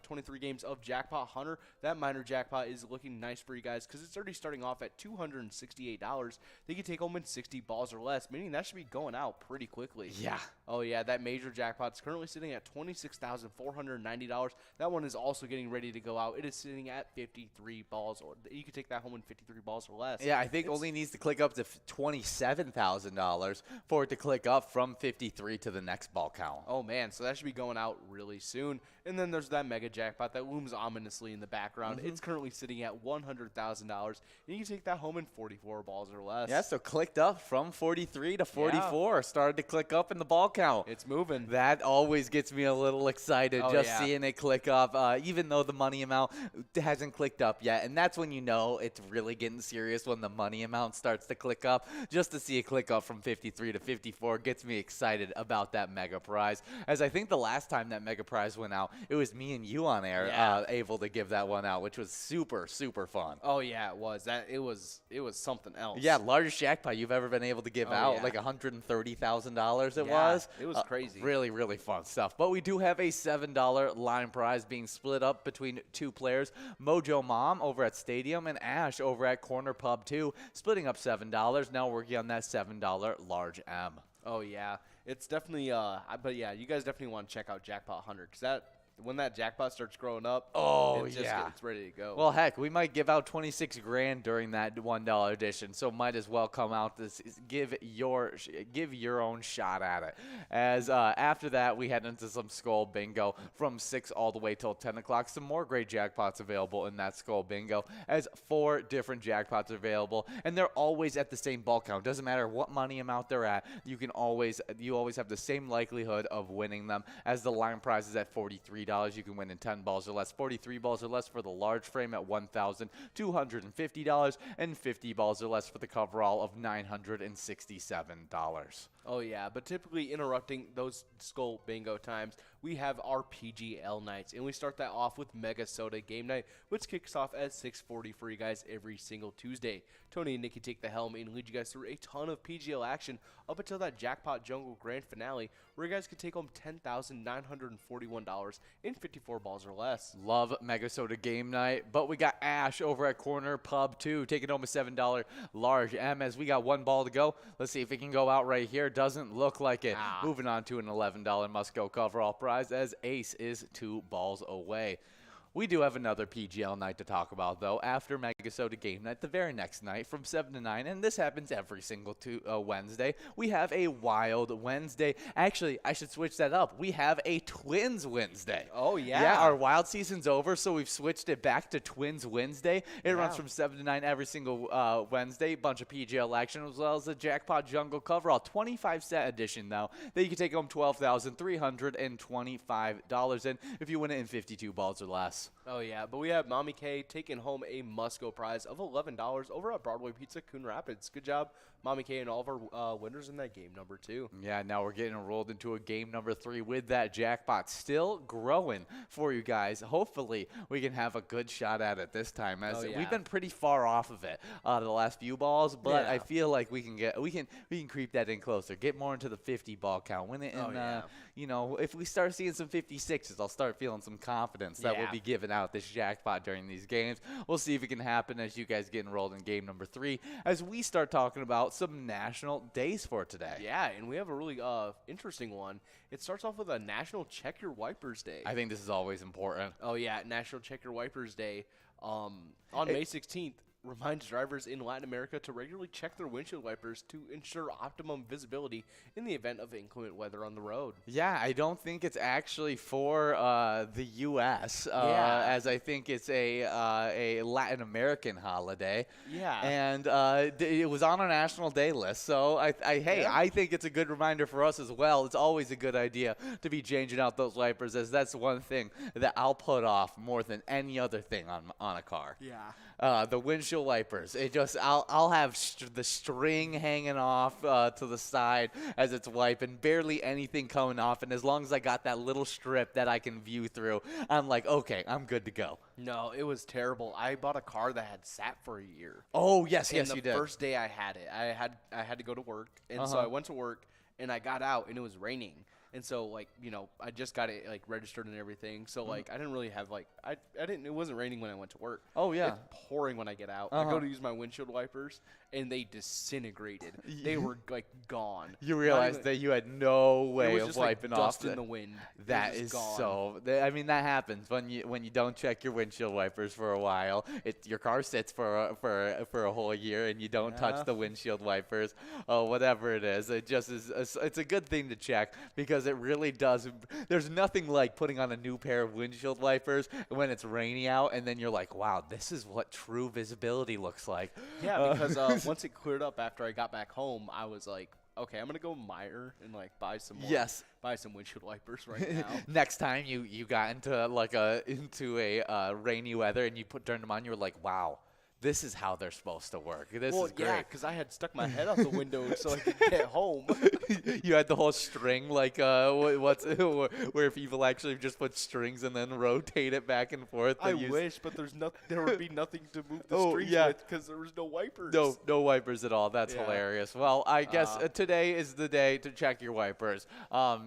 23 games of Jackpot Hunter, that minor jackpot is looking nice for you guys because it's already starting off at $268. They can take home in 60 balls or less, meaning that should be going out pretty quickly. Yeah. Oh, yeah, that major jackpot is currently sitting at $26,490. That one is also getting ready to go out. It is sitting at 53 balls, or you can take that home in 53 balls or less. Yeah, I think only needs to click up to $27,000 for it to click up from 53 to the next ball count. Oh, man, so that should be going out really soon. And then there's that mega jackpot that looms ominously in the background. It's currently sitting at $100,000, and you can take that home in 44 balls or less. Yeah, so clicked up from 43 to 44. Yeah. Started to click up in the ball count. It's moving. That always gets me a little excited, seeing it click up, even though the money amount hasn't clicked up yet. And that's when you know it's really getting serious, when the money amount starts to click up. Just to see it click up from 53 to 54 gets me excited about that mega prize. As I think the last time that mega prize went out, it was me and you on air able to give that one out, which was super, super fun. Oh, yeah, it was. It was something else. Yeah, largest jackpot you've ever been able to give out, like $130,000 it was. It was crazy. Really, really fun stuff. But we do have a $7 line prize being split up between 2 players, Mojo Mom over at Stadium and Ash over at Corner Pub 2, splitting up $7. Now working on that $7 large M. Oh, yeah. It's definitely, but yeah, you guys definitely want to check out Jackpot Hunter because when that jackpot starts growing up, it's ready to go. Well, heck, we might give out $26,000 during that $1 edition, so might as well come out give your own shot at it. As after that, we head into some Skull Bingo from 6 all the way till 10 o'clock. Some more great jackpots available in that Skull Bingo, as 4 different jackpots available, and they're always at the same ball count. Doesn't matter what money amount they're at, you always have the same likelihood of winning them, as the line prize is at $43. You can win in 10 balls or less, 43 balls or less for the large frame at $1,250, and 50 balls or less for the coverall of $967. Oh, yeah, but typically interrupting those Skull Bingo times, we have our PGL nights, and we start that off with MegaSota Game Night, which kicks off at 6:40 for you guys every single Tuesday. Tony and Nikki take the helm and lead you guys through a ton of PGL action up until that Jackpot Jungle Grand Finale, where you guys can take home $10,941 in 54 balls or less. Love MegaSota Game Night, but we got Ash over at Corner Pub 2 taking home a $7 large M, as we got 1 ball to go. Let's see if it can go out right here. Doesn't look like it. Moving on to an $11 must-go coverall prize, as Ace is 2 balls away. We do have another PGL night to talk about, though. After MegaSota game night the very next night from 7 to 9, and this happens every single Wednesday. We have a Wild Wednesday. Actually, I should switch that up. We have a Twins Wednesday. Oh, yeah. Yeah, our Wild season's over, so we've switched it back to Twins Wednesday. It runs from 7 to 9 every single Wednesday. Bunch of PGL action as well as the Jackpot Jungle Coverall. 25-set edition, though, that you can take home $12,325 in if you win it in 52 balls or less. Oh, yeah, but we have Mommy K taking home a must-go prize of $11 over at Broadway Pizza, Coon Rapids. Good job, Mommy K, and all of our winners in that game number 2. Yeah, now we're getting enrolled into a game number 3 with that jackpot still growing for you guys. Hopefully, we can have a good shot at it this time, as we've been pretty far off of it the last few balls, but I feel like we can creep that in closer, get more into the 50 ball count, win it in, you know, if we start seeing some 56s, I'll start feeling some confidence that we'll be giving out this jackpot during these games. We'll see if it can happen as you guys get enrolled in game number 3 as we start talking about some national days for today. Yeah, and we have a really interesting one. It starts off with a National Check Your Wipers Day. I think this is always important. Oh, yeah, National Check Your Wipers Day. On May 16th, reminds drivers in Latin America to regularly check their windshield wipers to ensure optimum visibility in the event of inclement weather on the road. Yeah, I don't think it's actually for the U.S., as I think it's a Latin American holiday. Yeah. And it was on our national day list, so I think it's a good reminder for us as well. It's always a good idea to be changing out those wipers, as that's one thing that I'll put off more than any other thing on a car. Yeah. The windshield wipers. It just I'll have the string hanging off to the side as it's wiping, barely anything coming off, and as long as I got that little strip that I can view through, I'm like, okay, I'm good to go. No, it was terrible. I bought a car that had sat for a year. Oh yes, you did. The first day I had it, I had to go to work, and so I went to work, and I got out, and it was raining. And so, like, you know, I just got it, like, registered and everything. So, like, I didn't really have, like, it wasn't raining when I went to work. Oh, yeah. It's pouring when I get out. I go to use my windshield wipers, and they disintegrated. They were, like, gone. You realized that you had no way of wiping off dust in the wind. That is gone. I mean, that happens when you don't check your windshield wipers for a while. Your car sits for a whole year, and you don't touch the windshield wipers. Oh, whatever it is, it just is. It's a good thing to check because it really does. There's nothing like putting on a new pair of windshield wipers when it's rainy out, and then you're like, wow, this is what true visibility looks like. Yeah, because once it cleared up after I got back home, I was like, okay, I'm gonna go Meijer and like buy some more. Yes. Buy some windshield wipers right now. Next time you got into a rainy weather and you turned them on, you were like, wow. This is how they're supposed to work. This is great. Yeah, because I had stuck my head out the window so I could get home. You had the whole string, like where people actually just put strings and then rotate it back and forth. I wish, but there would be nothing to move the strings with because there was no wipers. No wipers at all. That's hilarious. Well, I guess today is the day to check your wipers.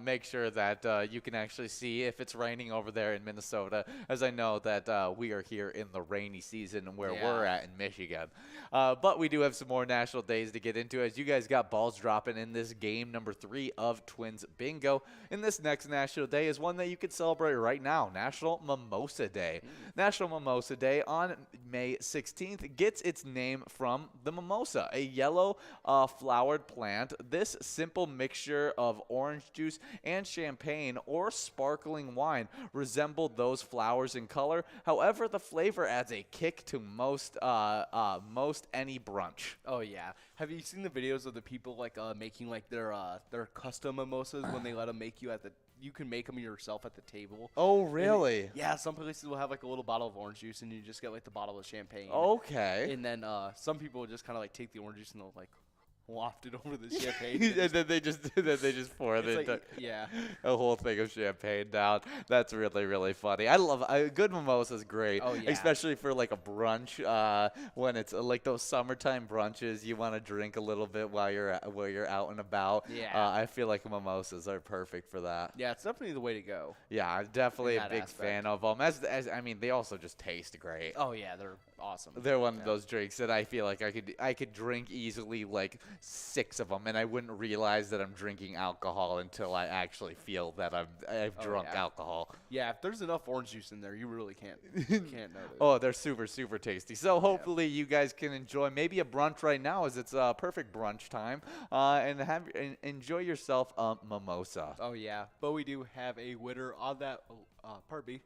Make sure that you can actually see if it's raining over there in Minnesota, as I know that we are here in the rainy season where we're at in Michigan. But we do have some more national days to get into, as you guys got balls dropping in this game number 3 of Twins Bingo. And this next national day is one that you could celebrate right now, National Mimosa Day. National Mimosa Day on May 16th gets its name from the mimosa, a yellow flowered plant. This simple mixture of orange juice and champagne or sparkling wine resembled those flowers in color. However, the flavor adds a kick to most any brunch. Oh yeah. Have you seen the videos of the people like making like their custom mimosas when they let them make you you can make them yourself at the table? Oh really? Yeah. Some places will have like a little bottle of orange juice and you just get like the bottle of champagne. Okay. And then some people will just kind of like take the orange juice and they'll like wafted over the champagne. And then they just pour a whole thing of champagne down. That's really, really funny. I love a good mimosa is great. Oh, yeah. Especially for like a brunch when it's like those summertime brunches. You want to drink a little bit while you're out and about. Yeah. I feel like mimosas are perfect for that. Yeah, it's definitely the way to go. Yeah, I'm definitely a big fan of them. As I mean, they also just taste great. Oh yeah, they're awesome. They're one of those drinks that I feel like I could drink easily, like 6 of them, and I wouldn't realize that I'm drinking alcohol until I actually feel that I've drunk alcohol. Yeah, if there's enough orange juice in there, you really can't notice. Oh, they're super, super tasty. So hopefully you guys can enjoy maybe a brunch right now, as it's perfect brunch time, and enjoy yourself a mimosa. Oh yeah, but we do have a winner on that.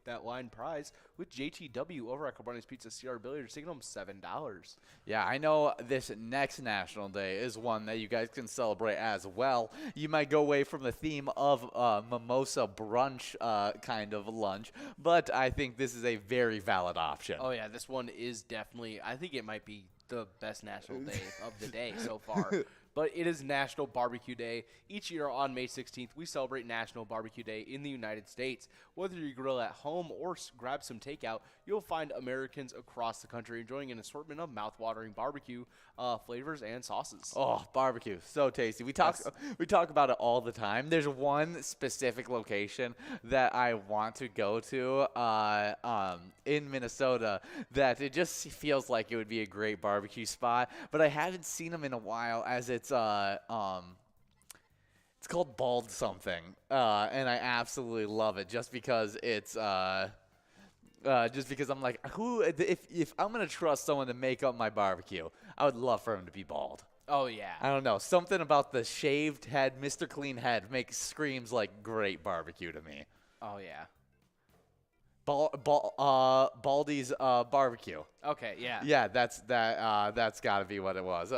That line prize with JTW over at Cabrani's Pizza CR Billiards, taking home $7. Yeah, I know this next National Day is one that you guys can celebrate as well. You might go away from the theme of mimosa brunch kind of lunch, but I think this is a very valid option. Oh yeah, this one is definitely, I think it might be the best National Day of the day so far. But it is National Barbecue Day. Each year on May 16th, we celebrate National Barbecue Day in the United States. Whether you grill at home or grab some takeout, you'll find Americans across the country enjoying an assortment of mouth-watering barbecue flavors and sauces. Oh, barbecue, so tasty. We talk about it all the time. There's one specific location that I want to go to in Minnesota that it just feels like it would be a great barbecue spot, but I haven't seen them in a while, as it's called Bald something, and I absolutely love it just because it's just because I'm like, if I'm gonna trust someone to make up my barbecue, I would love for him to be bald. Oh yeah. I don't know, something about the shaved head, Mr. Clean Head screams like great barbecue to me. Oh yeah. Baldy's barbecue. Okay, yeah. Yeah, that's got to be what it was.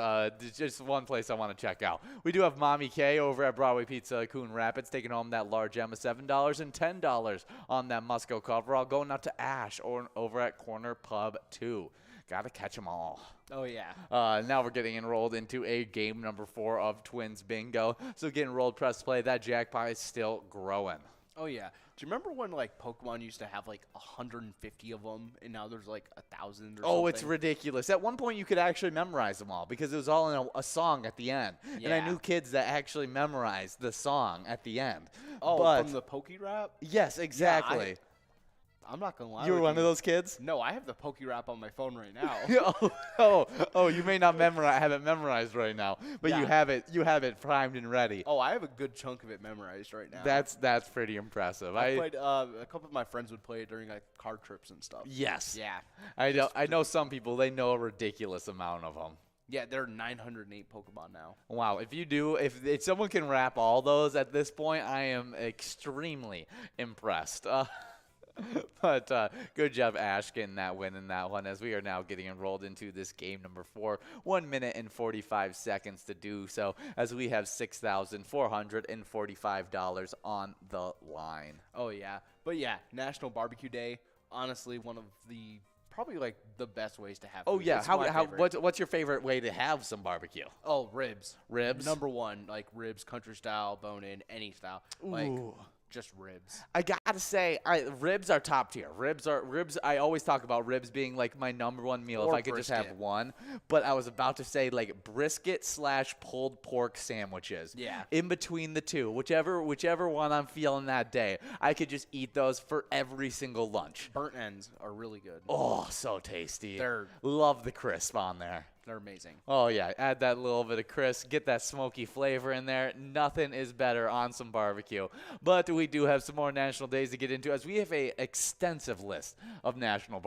Just one place I want to check out. We do have Mommy K over at Broadway Pizza, Coon Rapids, taking home that large M of $7 and $10 on that Musco coverall. Going out to Ash over at Corner Pub 2. Got to catch them all. Oh, yeah. Now we're getting enrolled into a game number 4 of Twins Bingo. So get enrolled, press play. That jackpot is still growing. Oh, yeah. Do you remember when, like, Pokemon used to have, like, 150 of them, and now there's, like, 1,000 or something? Oh, it's ridiculous. At one point, you could actually memorize them all because it was all in a song at the end. Yeah. And I knew kids that actually memorized the song at the end. Oh, but from the Poke Rap? Yes, exactly. Yeah, I'm not going to lie. You were one of those kids? No, I have the Poke Rap on my phone right now. oh, you may not have it memorized right now, but you have it primed and ready. Oh, I have a good chunk of it memorized right now. That's pretty impressive. I played a couple of my friends would play it during like car trips and stuff. Yes. Yeah. I know some people, they know a ridiculous amount of them. Yeah, there are 908 Pokemon now. Wow, if someone can wrap all those at this point, I am extremely impressed. But good job, Ash, getting that win in that one, as we are now getting enrolled into this game number 4. 1 minute and 45 seconds to do so, as we have $6,445 on the line. Oh, yeah. But, yeah, National Barbecue Day, honestly, one of the probably, like, the best ways to have food. Oh, yeah. It's What's your favorite way to have some barbecue? Oh, ribs. Ribs? Number one, like, ribs, country style, bone-in, any style. Like, just ribs. I gotta say, ribs are top tier. Ribs. I always talk about ribs being like my number one meal if I could just have one. But I was about to say like brisket / pulled pork sandwiches. Yeah. In between the two, whichever one I'm feeling that day, I could just eat those for every single lunch. Burnt ends are really good. Oh, so tasty. They're love the crisp on there. They're amazing. Oh, yeah. Add that little bit of crisp. Get that smoky flavor in there. Nothing is better on some barbecue. But we do have some more national days to get into, as we have a extensive list of national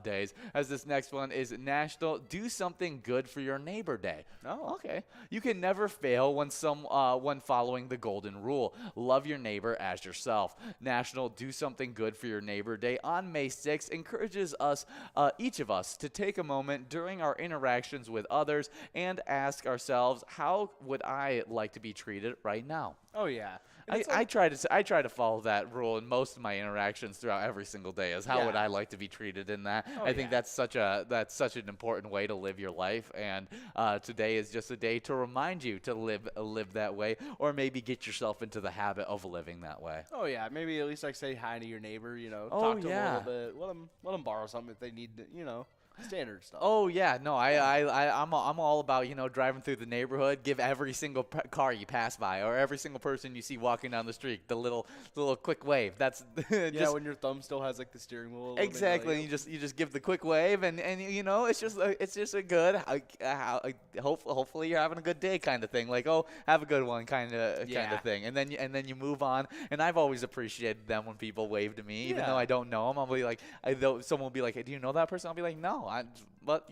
days, as this next one is National Do Something Good for Your Neighbor Day. Oh. Okay. You can never fail when following the golden rule. Love your neighbor as yourself. National Do Something Good for Your Neighbor Day on May 6th encourages us, each of us, to take a moment during our interactions with others and ask ourselves, how would I like to be treated right now? Oh, yeah. I try to follow that rule in most of my interactions throughout every single day. Is how would I like to be treated in that? Oh, I think that's such an important way to live your life, and today is just a day to remind you to live that way, or maybe get yourself into the habit of living that way. Oh yeah, maybe at least like say hi to your neighbor. You know, Oh, talk to yeah. them a little bit. Let them borrow something if they need. Standard stuff. Oh yeah, no, I'm all about driving through the neighborhood. Give every single car you pass by or every single person you see walking down the street the little quick wave. That's Yeah, when your thumb still has like the steering wheel. exactly. And you just give the quick wave, and it's just a good. Hopefully you're having a good day kind of thing. Like, oh, have a good one kind of thing, and then you move on. And I've always appreciated them when people wave to me, even though I don't know them. I'll be like, someone will be like, hey, do you know that person? I'll be like, no. But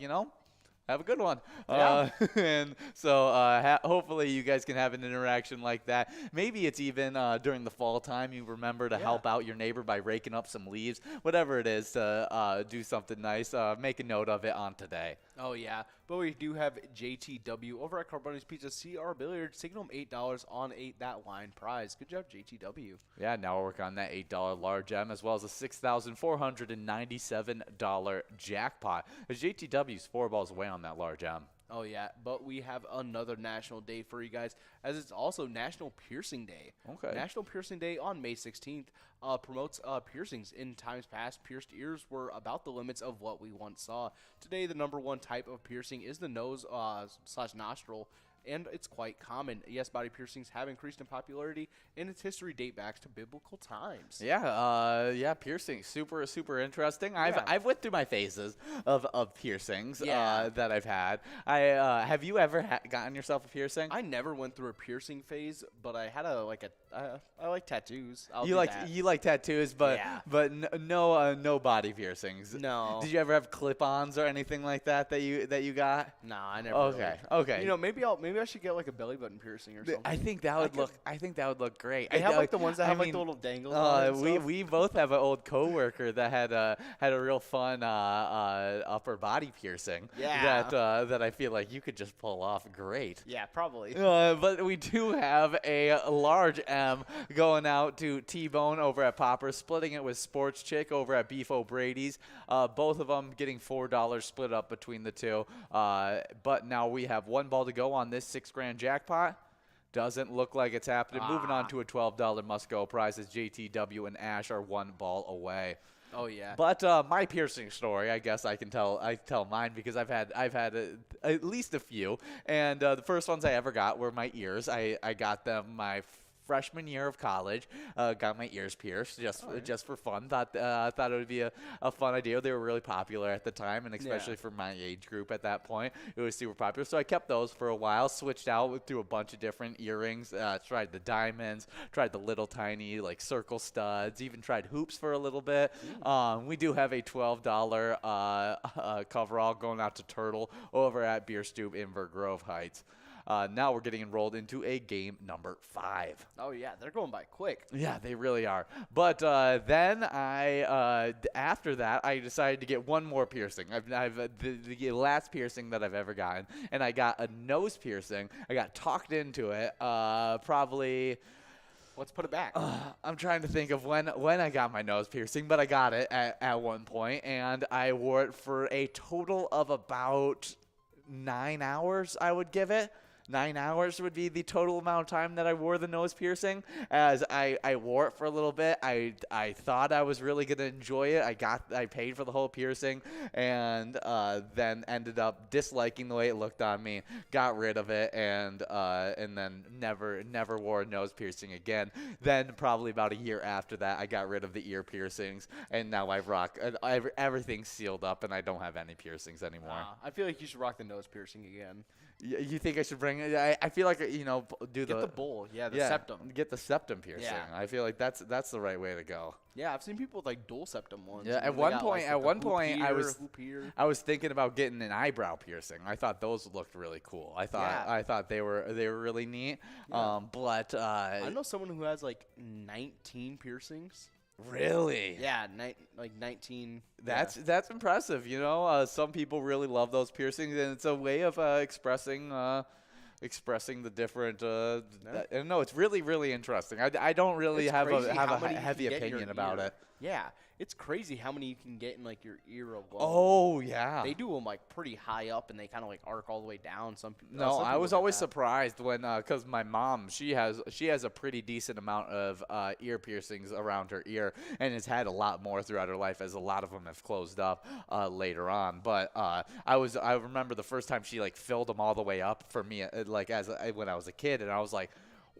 have a good one. Yeah. And so hopefully you guys can have an interaction like that. Maybe it's even during the fall time you remember to help out your neighbor by raking up some leaves, whatever it is, to do something nice. Make a note of it on today. Oh, yeah. But we do have JTW over at Carboni's Pizza CR Billiards taking home $8 on that line prize. Good job, JTW. Yeah, now we're working on that $8 large M as well as a $6,497 jackpot. As JTW's 4 balls away on that large M. Oh, yeah, but we have another national day for you guys, as it's also National Piercing Day. Okay. National Piercing Day on May 16th promotes piercings. In times past, pierced ears were about the limits of what we once saw. Today, the #1 type of piercing is the nose / nostril, and it's quite common. Yes, body piercings have increased in popularity, and its history date back to biblical times. Yeah, piercing, super interesting. I've went through my phases of piercings that I've had. Have you ever gotten yourself a piercing? I never went through a piercing phase, but I had I like tattoos. You like tattoos, but no body piercings. No. Did you ever have clip-ons or anything like that you got? No, I never. Okay. Maybe I should get like a belly button piercing or something. I think that would look great. They have like the ones that have like the little dangles on it. We both have an old coworker that had a real fun upper body piercing. Yeah. That I feel like you could just pull off great. Yeah, probably. But we do have a large M going out to T-Bone over at Popper, splitting it with Sports Chick over at Beef O'Brady's. Both of them getting $4 split up between the two. But now we have 1 ball to go on this $6,000 jackpot. Doesn't look like it's happening. Moving on to a $12 must-go prize as JTW and Ash are 1 ball away. Oh yeah. But my piercing story, I guess I tell mine because I've had at least a few, and the first ones I ever got were my ears. I got them my freshman year of college. Got my ears pierced just for fun. Thought it would be a fun idea. They were really popular at the time, and especially for my age group at that point, it was super popular. So I kept those for a while. Switched out through a bunch of different earrings. Tried the diamonds. Tried the little tiny like circle studs. Even tried hoops for a little bit. We do have a $12 coverall going out to Turtle over at Beer Stoop in Grove Heights. Now we're getting enrolled into a game number 5. Oh yeah, they're going by quick. Yeah, they really are. But then after that, I decided to get one more piercing. I've the last piercing that I've ever gotten, and I got a nose piercing. I got talked into it. Probably. Let's put it back. I'm trying to think of when I got my nose piercing, but I got it at one point, and I wore it for a total of about 9 hours, I would give it. 9 hours would be the total amount of time that I wore the nose piercing. As I wore it for a little bit, I thought I was really gonna enjoy it. I paid for the whole piercing, and then ended up disliking the way it looked on me. Got rid of it, and then never wore a nose piercing again. Then probably about a year after that, I got rid of the ear piercings, and now I rock everything's sealed up, and I don't have any piercings anymore. I feel like you should rock the nose piercing again. You think I should bring it? I feel like get the bowl, the septum. Get the septum piercing. Yeah. I feel like that's the right way to go. Yeah, I've seen people with like dual septum ones. Yeah, at one point, I was thinking about getting an eyebrow piercing. I thought those looked really cool. I thought they were really neat. Yeah. But I know someone who has like 19 piercings. Really? Yeah, 19. That's impressive. Some people really love those piercings, and it's a way of expressing the different. No, it's really interesting. I don't really have a heavy opinion about it. Yeah, it's crazy how many you can get in like your ear alone. Oh yeah. They do them like pretty high up, and they kind of like arc all the way down. Some No, some I people was get always that. surprised when, cause my mom, she has a pretty decent amount of ear piercings around her ear, and has had a lot more throughout her life, as a lot of them have closed up later on. But I remember the first time she like filled them all the way up for me, when I was a kid, and I was like,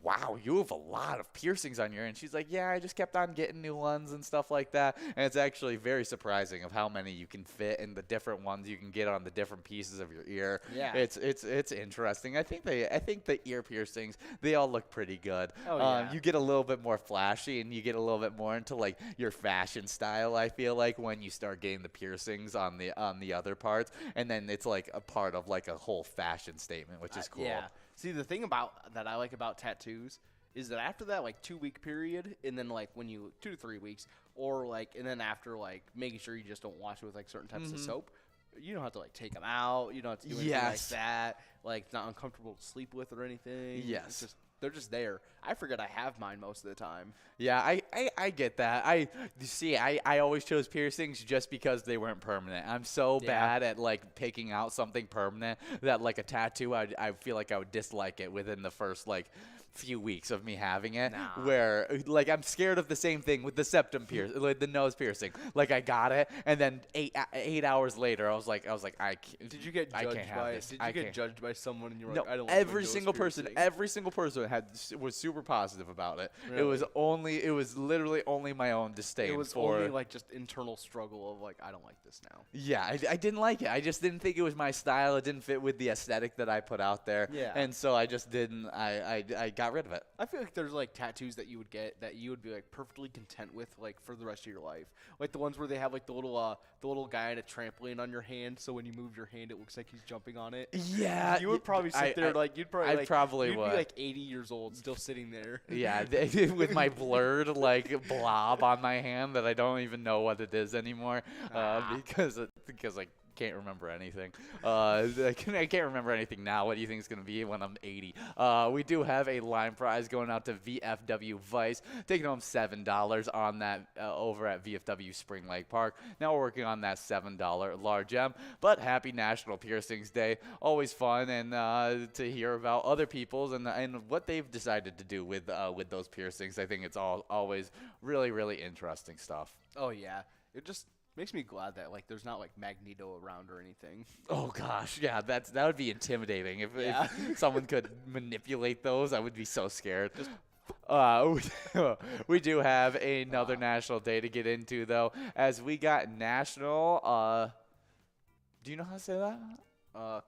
wow, you have a lot of piercings on your ear. And she's like, yeah, I just kept on getting new ones and stuff like that. And it's actually very surprising of how many you can fit and the different ones you can get on the different pieces of your ear. Yeah. It's interesting. I think the ear piercings, they all look pretty good. Oh, yeah. You get a little bit more flashy, and you get a little bit more into like your fashion style, I feel like, when you start getting the piercings on the other parts. And then it's like a part of like a whole fashion statement, which is cool. Yeah. See, the thing that I like about tattoos is that after that like 2-week period, and then like when you 2 to 3 weeks, or like, and then after like making sure you just don't wash it with like certain types of soap, you don't have to like take them out. You don't have to do anything like that. Like, it's not uncomfortable to sleep with or anything. Yes. It's just, they're just there. I forget I have mine most of the time. Yeah, I get that. I always chose piercings just because they weren't permanent. I'm so bad at like picking out something permanent that like a tattoo, I feel like I would dislike it within the first like few weeks of me having it. Nah. Where like I'm scared of the same thing with the septum like the nose piercing. Like I got it, and then eight hours later I was like I can't, Did you get I judged can't by? have this. Did you get judged by someone and you were No, like, I don't like my every nose single person was super positive about it. Really? It was literally only my own disdain. It was for only like just internal struggle of like, I don't like this now. Yeah, I didn't like it. I just didn't think it was my style. It didn't fit with the aesthetic that I put out there. Yeah. And so I just didn't. I got rid of it. I feel like there's like tattoos that you would get that you would be like perfectly content with like for the rest of your life. Like the ones where they have like the little guy in a trampoline on your hand, so when you move your hand it looks like he's jumping on it. Yeah. You would probably sit there like you'd probably you'd would. be like 80 years old still sitting there. Yeah, with my blurred like blob on my hand that I don't even know what it is anymore, because I can't remember anything. I can't remember anything now. What do you think is going to be when I'm 80? We do have a line prize going out to VFW Vice, taking home $7 on that over at VFW Spring Lake Park. Now we're working on that $7 large M. But happy National Piercings Day. Always fun and to hear about other people's and what they've decided to do with those piercings. I think it's always really, really interesting stuff. Oh yeah, it just makes me glad that like there's not like Magneto around or anything. Oh gosh, yeah, that would be intimidating. If someone could manipulate those, I would be so scared. We do have another national day to get into though, as we got national. Do you know how to say that?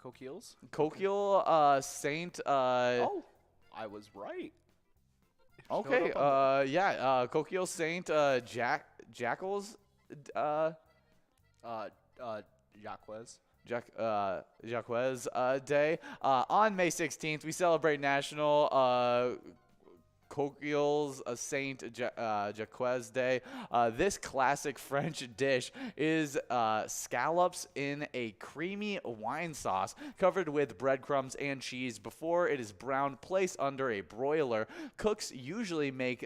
Coquilles? Coquille Saint. Oh, I was right. Okay. Coquille Saint Jackals. Jaquez Day. On May 16th, we celebrate National Coquilles Saint Jaquez Day. This classic French dish is scallops in a creamy wine sauce covered with breadcrumbs and cheese. Before it is browned, placed under a broiler. Cooks usually make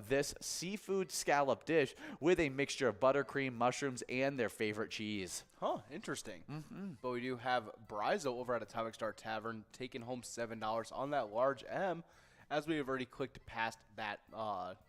this seafood scallop dish with a mixture of buttercream, mushrooms, and their favorite cheese. Huh, interesting. But we do have Brizo over at Atomic Star Tavern taking home $7 on that large M, as we have already clicked past that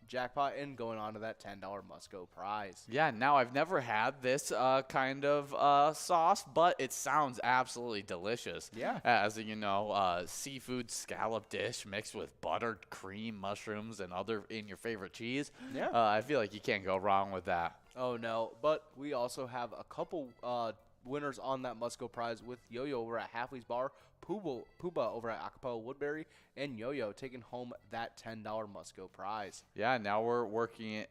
jackpot and going on to that $10 must-go prize. Yeah, now I've never had this kind of sauce, but it sounds absolutely delicious. Yeah. As you know, seafood scallop dish mixed with buttered cream, mushrooms, and in your favorite cheese. Yeah. I feel like you can't go wrong with that. Oh, no. But we also have a couple winners on that must-go prize with Yo-Yo over at Halfley's Bar, Pooba over at Acapella Woodbury, and Yo-Yo taking home that $10 must-go prize. Yeah, now we're working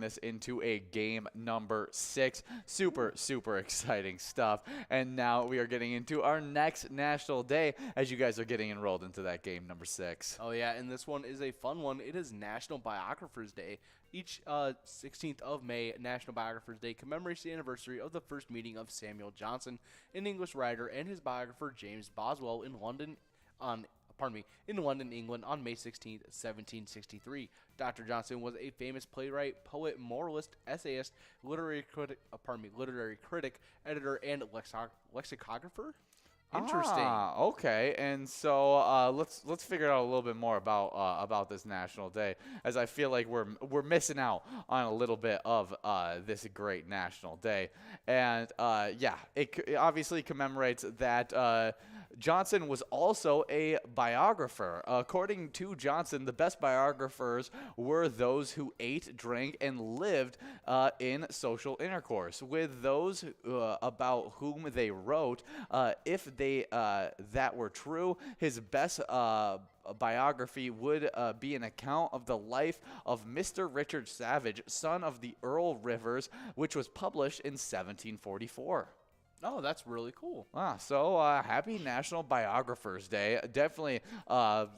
this into a game number 6. Super, super exciting stuff. And now we are getting into our next national day as you guys are getting enrolled into that game number 6. Oh, yeah, and this one is a fun one. It is National Biographers Day. Each 16th of May, National Biographers Day commemorates the anniversary of the first meeting of Samuel Johnson, an English writer, and his biographer James Boswell in London on in London, England on May 16th, 1763. Dr. Johnson was a famous playwright, poet, moralist, essayist, literary critic, editor, and lexicographer. Interesting. Okay. And so let's figure out a little bit more about this National Day, as I feel like we're missing out on a little bit of this great National Day. And it obviously commemorates that Johnson was also a biographer. According to Johnson, the best biographers were those who ate, drank, and lived in social intercourse with those about whom they wrote. If that were true, his best biography would be an account of the life of Mr. Richard Savage, son of the Earl Rivers, which was published in 1744. Oh, that's really cool. So happy National Biographers Day. Definitely, I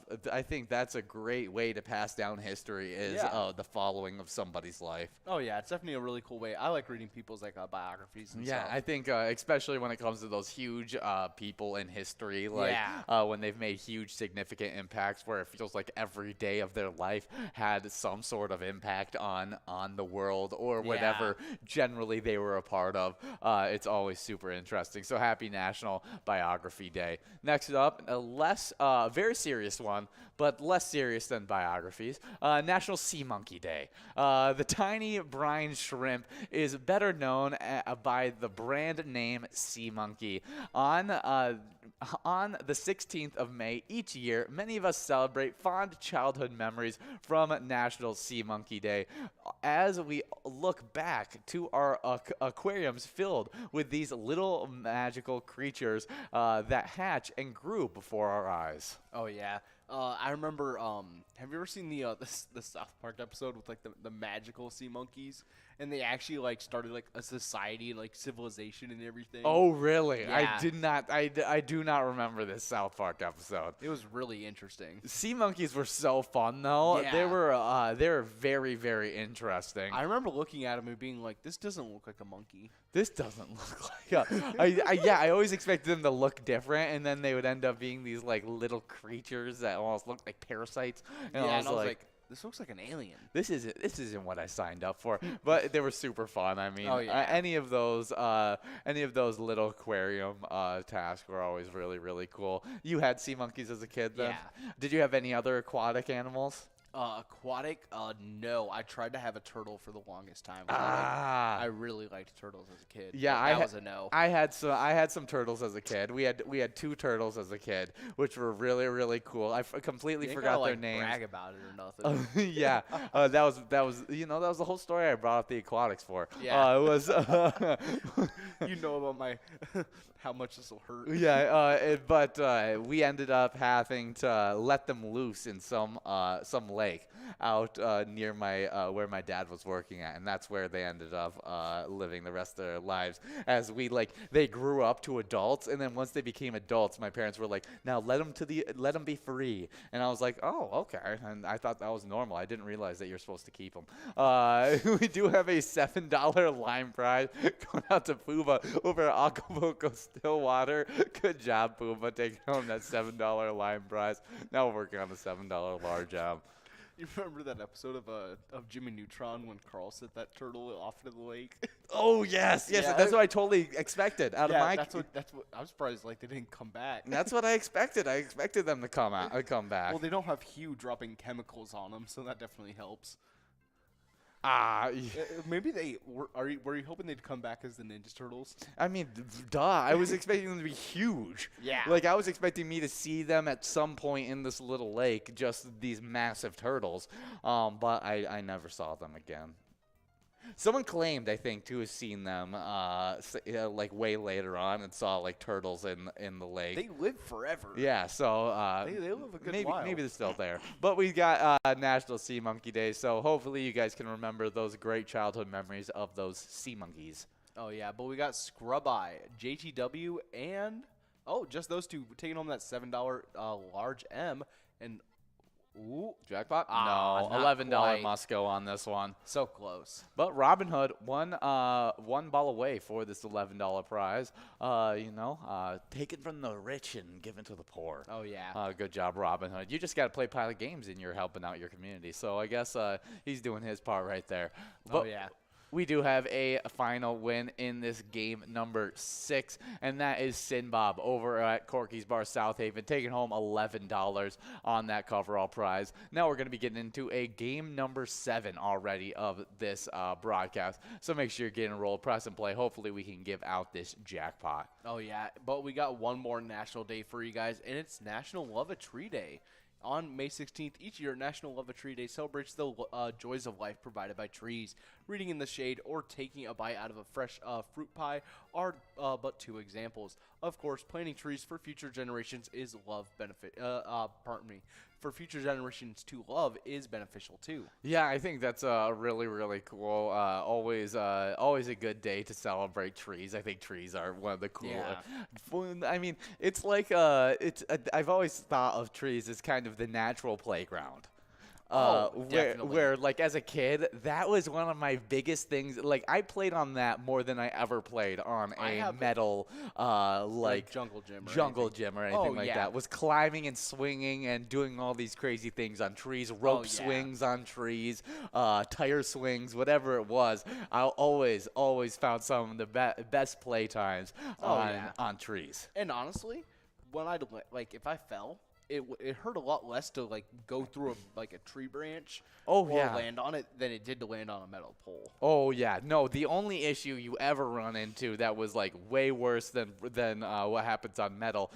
think that's a great way to pass down history is the following of somebody's life. Oh, yeah, it's definitely a really cool way. I like reading people's biographies and stuff. I think especially when it comes to those huge people in history, like when they've made huge significant impacts where it feels like every day of their life had some sort of impact on the world or whatever generally they were a part of. It's always super interesting. So happy National Biography Day. Next up, a very serious one, but less serious than biographies, National Sea Monkey Day. The tiny brine shrimp is better known by the brand name Sea Monkey. On the 16th of May each year, many of us celebrate fond childhood memories from National Sea Monkey Day as we look back to our aquariums filled with these little magical creatures that hatch and grew before our eyes. Oh, yeah. I remember, have you ever seen the South Park episode with the magical sea monkeys? And they actually started a society and civilization and everything. Oh, really? Yeah. I do not remember this South Park episode. It was really interesting. Sea monkeys were so fun though. Yeah. They were very, very interesting. I remember looking at them and being like, this doesn't look like a monkey. This doesn't look like I always expected them to look different, and then they would end up being these little creatures that almost looked like parasites. And I was like, this looks like an alien. This isn't what I signed up for. But they were super fun. I mean, any of those little aquarium tasks were always really, really cool. You had sea monkeys as a kid then? Yeah. Did you have any other aquatic animals? Aquatic? No. I tried to have a turtle for the longest time. I really liked turtles as a kid. Yeah, that was a no. I had some turtles as a kid. We had 2 turtles as a kid, which were really, really cool. I completely forgot their names. Brag about it or nothing. That was that was the whole story I brought up the aquatics for. Yeah. It was you know about my how much this will hurt. But we ended up having to let them loose in some lake out near where my dad was working at, and that's where they ended up living the rest of their lives. As they grew up to adults, and then once they became adults, my parents were like, "Now let them be free." And I was like, "Oh, okay." And I thought that was normal. I didn't realize that you're supposed to keep them. We do have a $7 lime prize going out to Pooba over at Acapulco Stillwater. Good job, Pooba, taking home that $7 lime prize. Now we're working on the $7 large job. You remember that episode of Jimmy Neutron when Carl set that turtle off into the lake? Oh yes. That's what I totally expected out of my. That's what I'm surprised they didn't come back. That's what I expected. I expected them to come back. Well, they don't have Hugh dropping chemicals on them, so that definitely helps. Maybe they were. Were you hoping they'd come back as the Ninja Turtles? I mean, duh. I was expecting them to be huge. Yeah. I was expecting me to see them at some point in this little lake, just these massive turtles. But I never saw them again. Someone claimed, I think, to have seen them way later on and saw turtles in the lake. They live forever. Yeah, so they live a good while. Maybe they're still there. But we got National Sea Monkey Day, so hopefully you guys can remember those great childhood memories of those sea monkeys. Oh yeah, but we got Scrub Eye, JTW, and just those 2 taking home that $7 large M. And Ooh. Jackpot? Ah, No, not $11 quite. must go on this one. So close. But Robinhood, one ball away for this $11 prize. Taken from the rich and given to the poor. Oh, yeah. Good job, Robinhood. You just got to play Pilot games and you're helping out your community. So I guess he's doing his part right there. But yeah. we do have a final win in this game number 6, and that is Sinbob over at Corky's Bar South Haven, taking home $11 on that coverall prize. Now we're going to be getting into a game number 7 already of this broadcast, so make sure you're getting enrolled, press and play. Hopefully we can give out this jackpot. Oh, yeah. But we got one more national day for you guys, and it's National Love a Tree Day. On May 16th, each year, National Love a Tree Day celebrates the joys of life provided by trees. Reading in the shade or taking a bite out of a fresh fruit pie are but 2 examples. Of course, planting trees for future generations is for future generations to love is beneficial too. Yeah, I think that's really, really cool. Always a good day to celebrate trees. I think trees are one of the cooler. Yeah. I mean, it's like I've always thought of trees as kind of the natural playground. Where like as a kid, that was one of my biggest things. Like I played on that more than I ever played on a metal like jungle gym or anything like that. Was climbing and swinging and doing all these crazy things on trees, rope swings on trees, tire swings, whatever it was. I always found some of the best play times on trees. And honestly, when if I fell, it hurt a lot less to like go through a tree branch or land on it than it did to land on a metal pole. Oh yeah, no. The only issue you ever run into that was like way worse than what happens on metal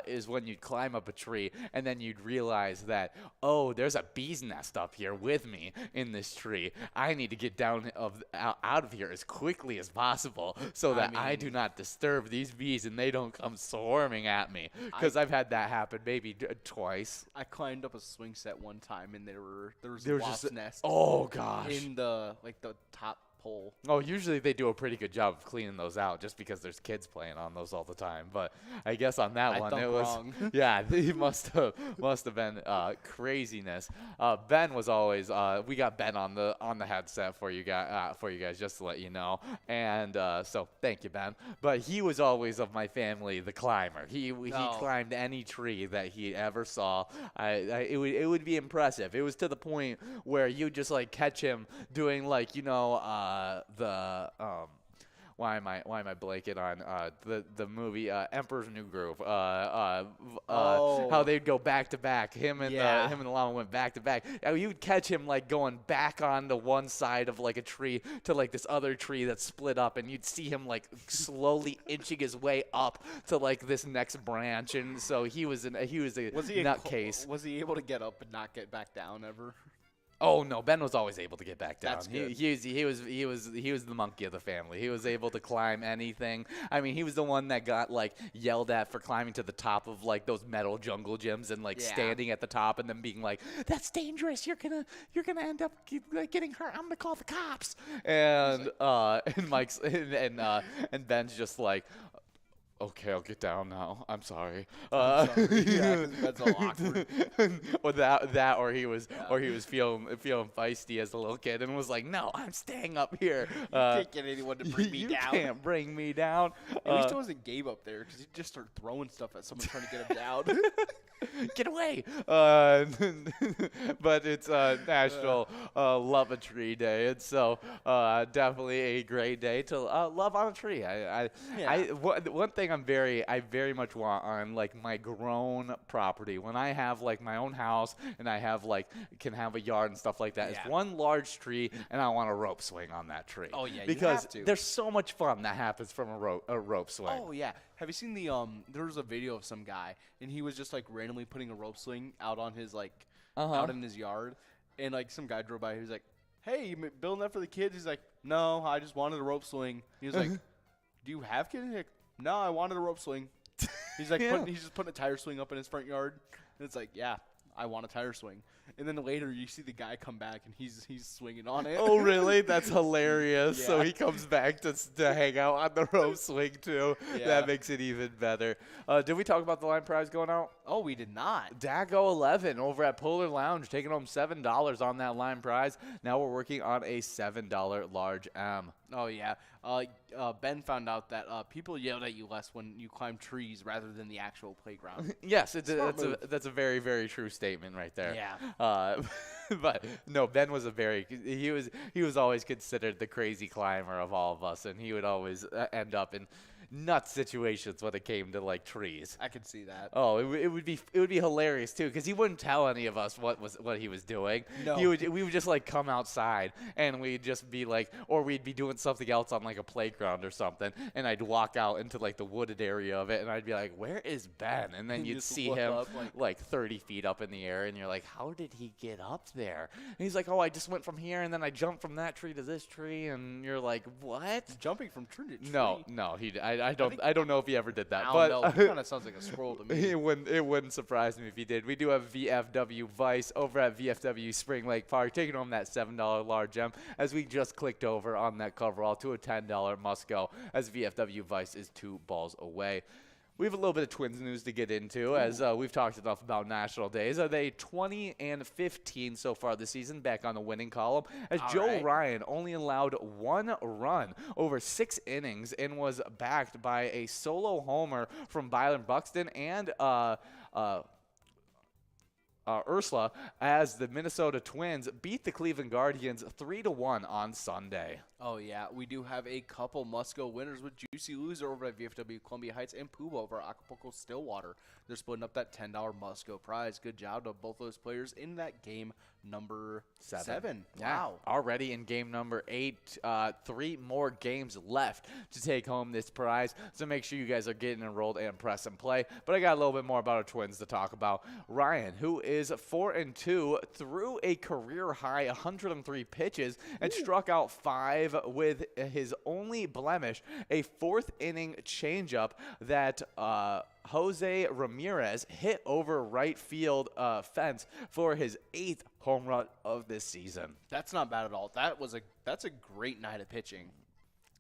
is when you'd climb up a tree and then you'd realize that there's a bee's nest up here with me in this tree. I need to get down out of here as quickly as possible so that I do not disturb these bees and they don't come swarming at me. Because I've had that happen maybe twice. I climbed up a swing set one time and there was wasp nest. Oh gosh! In the top pole. Oh, usually they do a pretty good job of cleaning those out, just because there's kids playing on those all the time. But I guess on that one it was wrong. Yeah, he must have been craziness. Ben was always we got Ben on the headset for you guys just to let you know, and so thank you, Ben. But he was always of my family the climber. He climbed any tree that he ever saw. It would be impressive. It was to the point where you just like catch him doing like why am I blanking on the movie Emperor's New Groove? How they'd go back to back. Him and the llama went back to back. You'd catch him like going back on the one side of like a tree to like this other tree that's split up, and you'd see him like slowly inching his way up to like this next branch. And so he was a nutcase. Was he able to get up and not get back down ever? Oh no, Ben was always able to get back down. That's good. He was the monkey of the family. He was able to climb anything. I mean, he was the one that got like yelled at for climbing to the top of like those metal jungle gyms and like standing at the top and then being like, "That's dangerous. You're gonna end up getting hurt. I'm gonna call the cops." And Mike's and Ben's just like, "Okay, I'll get down now. I'm sorry." Yeah, that's all awkward. or he was feeling feisty as a little kid and was like, "No, I'm staying up here. You can't get anyone to bring me down. You can't bring me down." At least it wasn't Gabe up there, because he'd just start throwing stuff at someone trying to get him down. Get away! But it's National Love a Tree Day, and so definitely a great day to love on a tree. One thing I very much want on like my grown property when I have like my own house and I have can have a yard and stuff like that is one large tree, and I want a rope swing on that tree. Oh yeah, because you have to. There's so much fun that happens from a rope swing. Oh yeah. Have you seen there was a video of some guy and he was just like randomly putting a rope swing out on his out in his yard, and like some guy drove by. He was like, "Hey, you building that for the kids?" He's like, "No, I just wanted a rope swing." He was like, "Do you have kids?" He's like, "No, I wanted a rope swing." He's like, he's just putting a tire swing up in his front yard, and it's like, "Yeah, I want a tire swing." And then later you see the guy come back and he's swinging on it. Oh, really? That's hilarious. Yeah. So he comes back to hang out on the rope swing, too. Yeah. That makes it even better. Did we talk about the line prize going out? Oh, we did not. Dago 11 over at Polar Lounge taking home $7 on that line prize. Now we're working on a $7 large M. Oh, yeah. Ben found out that people yelled at you less when you climb trees rather than the actual playground. Yes, that's a very, very true statement right there. Yeah. But no, Ben was he was always considered the crazy climber of all of us, and he would always end up in nuts situations when it came to like trees. I could see that. Oh, it would be hilarious too, because he wouldn't tell any of us what he was doing. No. We would just like come outside and we'd just be like, or we'd be doing something else on like a playground or something, and I'd walk out into like the wooded area of it, and I'd be like, where is Ben? And then you'd just see look him up, like 30 feet up in the air, and you're like, how did he get up there? And he's like, oh, I just went from here, and then I jumped from that tree to this tree, and you're like, what? Jumping from tree to tree? No, I don't know if he ever did that. I but don't know. It kind of sounds like a scroll to me. it wouldn't surprise me if he did. We do have VFW Vice over at VFW Spring Lake Park taking home that $7 large gem as we just clicked over on that coverall to a $10 must go as VFW Vice is 2 balls away. We have a little bit of Twins news to get into, as we've talked enough about National Days. Are they 20-15 so far this season, back on the winning column, as Joe Ryan only allowed 1 run over 6 innings and was backed by a solo homer from Byron Buxton and Ursula, as the Minnesota Twins beat the Cleveland Guardians 3-1 on Sunday. Oh, yeah. We do have a couple must-go winners with Juicy Loser over at VFW Columbia Heights and Pooh over at Acapulco Stillwater. They're splitting up that $10 must-go prize. Good job to both those players in that game number 7. Yeah. Wow. Already in game number 8. 3 more games left to take home this prize. So make sure you guys are getting enrolled and press and play. But I got a little bit more about our Twins to talk about. Ryan, who is 4-2, threw a career-high 103 pitches and struck out 5 with his only blemish, a 4th-inning changeup that Jose Ramirez hit over right field fence for his 8th home run of this season. That's not bad at all. That's a great night of pitching.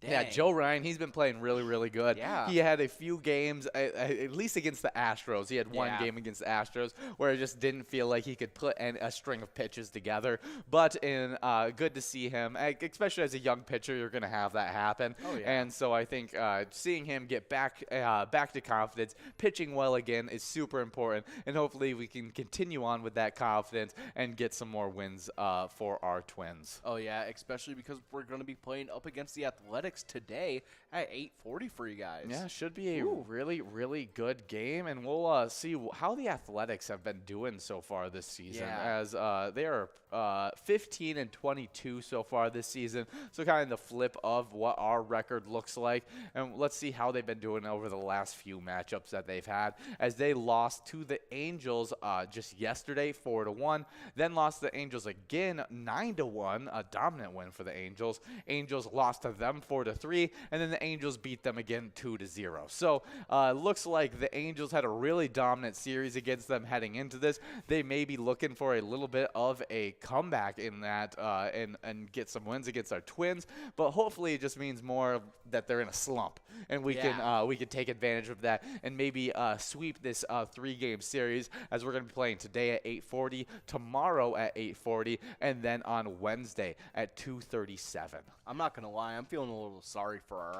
Dang. Yeah, Joe Ryan, he's been playing really, really good. Yeah. He had a few games, at least against the Astros. He had one game against the Astros where it just didn't feel like he could put a string of pitches together. But good to see him, especially as a young pitcher, you're going to have that happen. Oh, yeah. And so I think seeing him get back to confidence, pitching well again is super important. And hopefully we can continue on with that confidence and get some more wins for our Twins. Oh, yeah, especially because we're going to be playing up against the Athletics today at 8:40 for you guys. Yeah, should be a really, really good game, and we'll see how the Athletics have been doing so far this season, as they are 15-22 so far this season, so kind of the flip of what our record looks like, and let's see how they've been doing over the last few matchups that they've had, as they lost to the Angels just yesterday 4-1, then lost to the Angels again 9-1, a dominant win for the Angels. Angels lost to them 4-3, and then the Angels beat them again 2-0. So looks like the Angels had a really dominant series against them heading into this. They may be looking for a little bit of a comeback in that and get some wins against our Twins, but hopefully it just means more that they're in a slump, and we can take advantage of that and maybe sweep this 3-game series, as we're going to be playing today at 8:40, tomorrow at 8:40, and then on Wednesday at 2:37. I'm not gonna lie, I'm feeling a little sorry for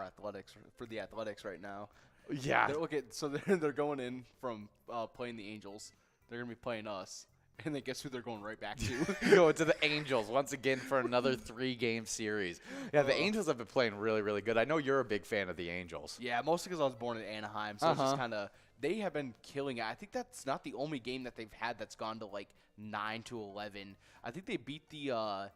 the Athletics right now. Yeah. They're going in from playing the Angels. They're gonna be playing us. And then guess who they're going right back to? Going to the Angels once again for another 3-game series. Yeah, the Angels have been playing really, really good. I know you're a big fan of the Angels. Yeah, mostly because I was born in Anaheim, so it's just kind of they have been killing it. I think that's not the only game that they've had that's gone to like 9-11. I think they beat the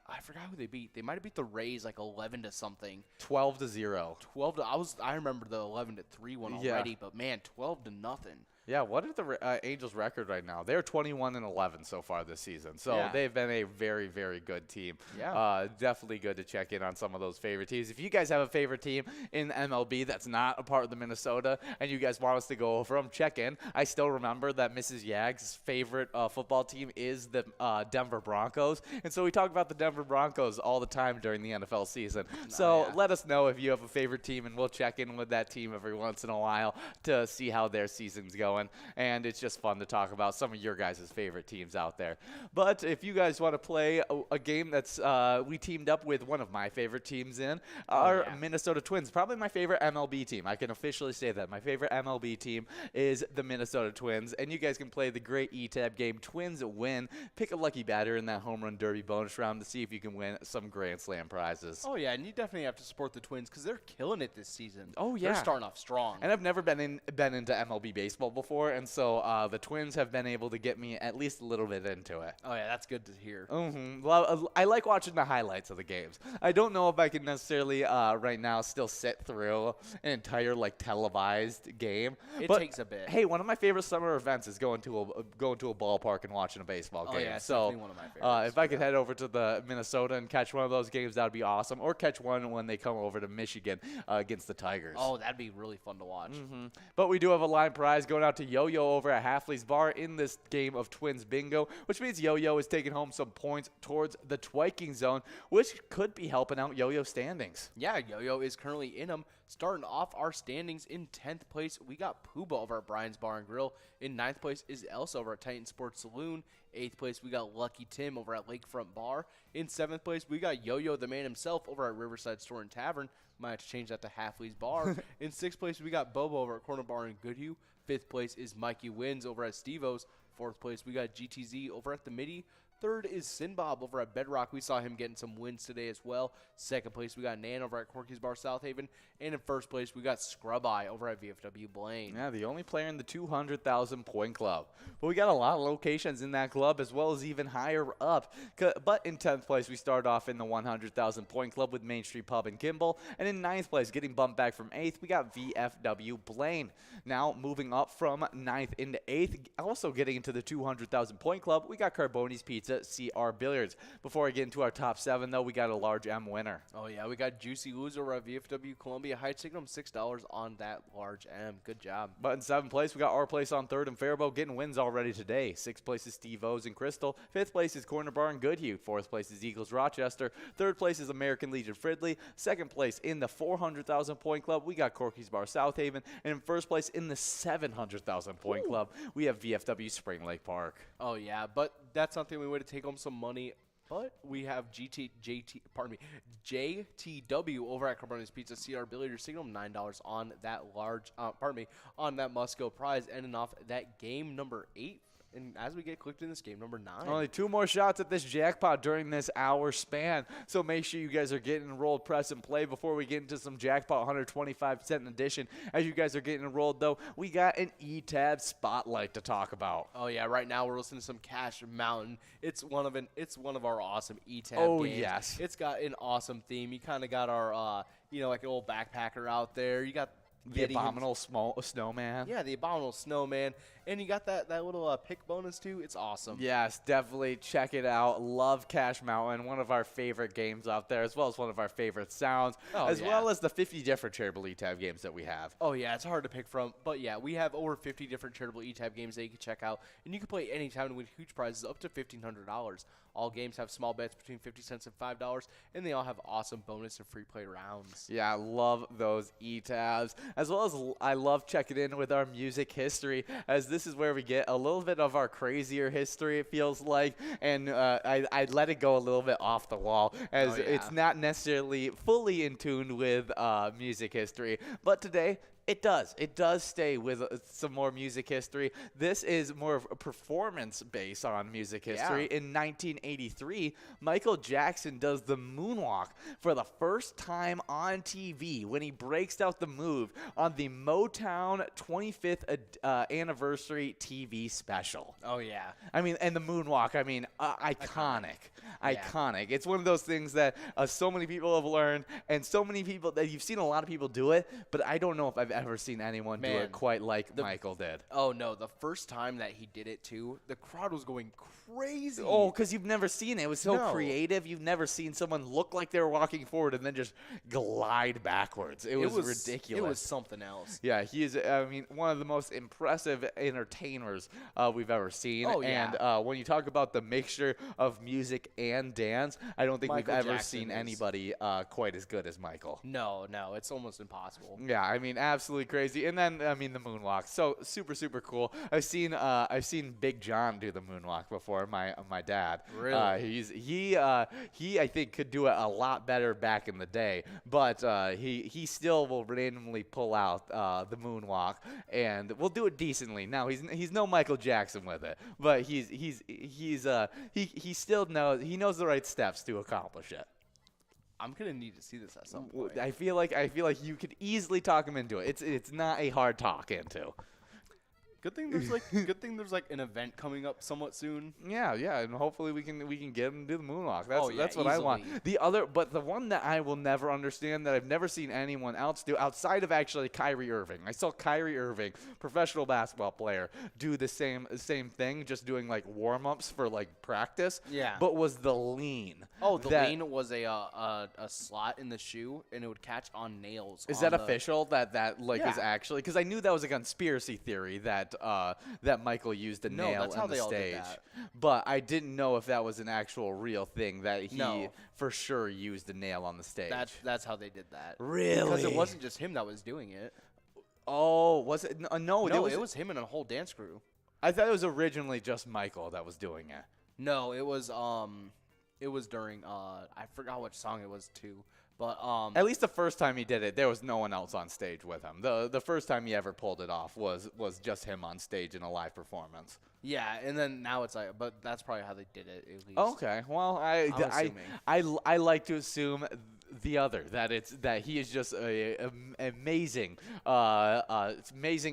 I forgot who they beat. They might have beat the Rays like 11-something. 12-0. 12 to I remember the 11-3 one already, but man, 12-0. Yeah, what is the Angels' record right now? They're 21-11 so far this season. So Yeah. they've been a very, very good team. Yeah. Definitely good to check in on some of those favorite teams. If you guys have a favorite team in MLB that's not a part of the Minnesota and you guys want us to go over them, check in. I still remember that Mrs. Yag's favorite football team is the Denver Broncos. And so we talk about the Denver Broncos all the time during the NFL season. So let us know if you have a favorite team, and we'll check in with that team every once in a while to see how their season's going. And it's just fun to talk about some of your guys' favorite teams out there. But if you guys want to play a game that's we teamed up with one of my favorite teams in, our Minnesota Twins, probably my favorite MLB team. I can officially say that. My favorite MLB team is the Minnesota Twins. And you guys can play the great E-Tab game, Twins Win. Pick a lucky batter in that home run derby bonus round to see if you can win some Grand Slam prizes. Oh, yeah, and you definitely have to support the Twins because they're killing it this season. Oh, yeah. They're starting off strong. And I've never been into MLB baseball before, and so the Twins have been able to get me at least a little bit into it. Oh, yeah, that's good to hear. Well, I like watching the highlights of the games. I don't know if I can necessarily right now still sit through an entire televised game. It but, takes a bit. Hey, one of my favorite summer events is going to a ballpark and watching a baseball game. Yeah, it's so definitely one of my favorites. if I could head over to the Minnesota and catch one of those games, that would be awesome. Or catch one when they come over to Michigan against the Tigers. Oh, that'd be really fun to watch. But we do have a line prize going out to Yo-Yo over at Halfley's Bar in this game of Twins Bingo, which means Yo-Yo is taking home some points towards the twiking zone, which could be helping out Yo-Yo standings. Yeah, Yo-Yo is currently in them. Starting off our standings in 10th place, we got Pooba over at Brian's Bar and Grill. In 9th place is Elsa over at Titan Sports Saloon. 8th place, we got Lucky Tim over at Lakefront Bar. In 7th place, we got Yo-Yo, the man himself, over at Riverside Store and Tavern. Might have to change that to Halfley's Bar. In 6th place, we got Bobo over at Corner Bar in Goodhue. 5th place is Mikey Wins over at Steve-O's. 4th place, we got GTZ over at the Midi. 3rd is Sinbob over at Bedrock. We saw him getting some wins today as well. 2nd place, we got Nan over at Corky's Bar South Haven. And in 1st place, we got Scrub Eye over at VFW Blaine. Yeah, the only player in the 200,000 point club. But we got a lot of locations in that club as well as even higher up. But in 10th place, we start off in the 100,000 point club with Main Street Pub and Kimball. And in 9th place, getting bumped back from 8th, we got VFW Blaine. Now moving up from 9th into 8th, also getting into the 200,000 point club, we got Carboni's Pizza, CR Billiards. Before I get into our top 7, though, we got a large M winner. Oh, yeah, we got Juicy Lou's over at VFW Columbia Heights, taking them $6 on that large M. Good job. But in 7th place, we got our place on 3rd and Faribault getting wins already today. 6th place is Steve O's in Crystal. 5th place is Corner Bar in Goodhue. 4th place is Eagles Rochester. 3rd place is American Legion Fridley. 2nd place in the 400,000 point club, we got Corky's Bar South Haven. And in 1st place in the 700,000 point club, we have VFW Spring Lake Park. Oh, yeah, but that's something we would have take home some money. But we have JTW over at Carboni's Pizza, CR Billiards, taking home $9 on that large, on that Musco prize, ending off that game number 8. And as we get clicked in this game, number 9. Only 2 more shots at this jackpot during this hour span. So make sure you guys are getting enrolled, press and play before we get into some jackpot 125-cent edition. As you guys are getting enrolled, though, we got an E-Tab spotlight to talk about. Oh, yeah. Right now we're listening to some Cash Mountain. It's one of our awesome E-Tab games. Yes. It's got an awesome theme. You kind of got our, like an old backpacker out there. You got the Abominable Snowman. Yeah, the Abominable Snowman. And you got that little pick bonus, too. It's awesome. Yes, definitely check it out. Love Cash Mountain, one of our favorite games out there, as well as one of our favorite sounds, well as the 50 different Charitable E-Tab games that we have. Oh, yeah, it's hard to pick from. But, yeah, we have over 50 different Charitable E-Tab games that you can check out. And you can play anytime and win huge prizes up to $1,500. All games have small bets between 50 cents and $5, and they all have awesome bonus and free play rounds. Yeah, I love those E-Tabs. As well as I love checking in with our music history, as this is where we get a little bit of our crazier history, it feels like, and I let it go a little bit off the wall, as it's not necessarily fully in tune with music history. But today, it does. It does stay with some more music history. This is more of a performance based on music history. In 1983, Michael Jackson does the moonwalk for the first time on TV when he breaks out the move on the Motown 25th anniversary TV special. Oh, yeah. I mean, and the moonwalk, iconic. Iconic. It's one of those things that so many people have learned, and so many people that you've seen a lot of people do it, but I don't know if I've ever seen anyone do Man, it quite like Michael did. Oh, no. The first time that he did it, too, the crowd was going crazy. Oh, because you've never seen it. It was so No. creative. You've never seen someone look like they were walking forward and then just glide backwards. It was ridiculous. It was something else. Yeah, he is, I mean, one of the most impressive entertainers we've ever seen. Oh, yeah. And when you talk about the mixture of music and dance, I don't think Michael we've ever Jackson seen is- anybody quite as good as Michael. No, it's almost impossible. Yeah, I mean, absolutely crazy. And then, I mean, the moonwalk, so super, super cool. I've seen Big John do the moonwalk before. My dad. Really? He I think could do it a lot better back in the day, but he still will randomly pull out the moonwalk and will do it decently. Now he's no Michael Jackson with it, but he still knows the right steps to accomplish it. I'm going to need to see this at some point. I feel like you could easily talk him into it. It's not a hard talk into. Good thing there's like an event coming up somewhat soon. Yeah, and hopefully we can get him to do the moonwalk. That's what easily. I want. The one that I will never understand, that I've never seen anyone else do outside of actually Kyrie Irving. I saw Kyrie Irving, professional basketball player, do the same thing, just doing like warm-ups for like practice. Yeah. But was the lean. Oh, the lean was a slot in the shoe, and it would catch on nails. Is that official? That like is Yeah. actually, because I knew that was a conspiracy theory that Michael used a nail that's how in the they all did stage, that. but I didn't know if that was an actual real thing that he No. for sure used a nail on the stage. That's how they did that. Really? Because it wasn't just him that was doing it. Oh, was it? No, it was him and a whole dance crew. I thought it was originally just Michael that was doing it. No, it was during I forgot which song it was too. But At least the first time he did it, there was no one else on stage with him. The first time he ever pulled it off was just him on stage in a live performance. yeah, and then now it's like, but that's probably how they did it at least. Okay, well, I like to assume the other, that he is just amazing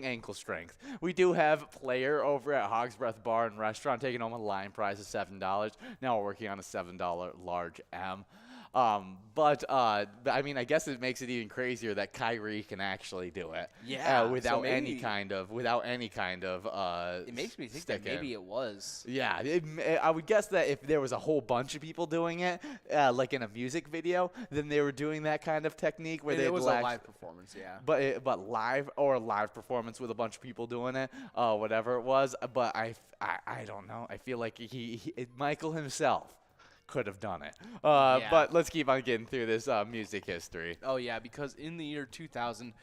ankle strength. We do have Player over at Hog's Breath Bar and Restaurant taking home a line prize of $7. Now we're working on a $7 large M. But I mean, I guess it makes it even crazier that Kyrie can actually do it. Yeah, without so any kind of it makes me think that maybe it was. Yeah, I would guess that if there was a whole bunch of people doing it, like in a music video, then they were doing that kind of technique where And they it was a live performance, yeah. But live performance with a bunch of people doing it, whatever it was. But I don't know. I feel like Michael himself could have done it. Yeah. But let's keep on getting through this music history. Oh yeah, because in the year 2000,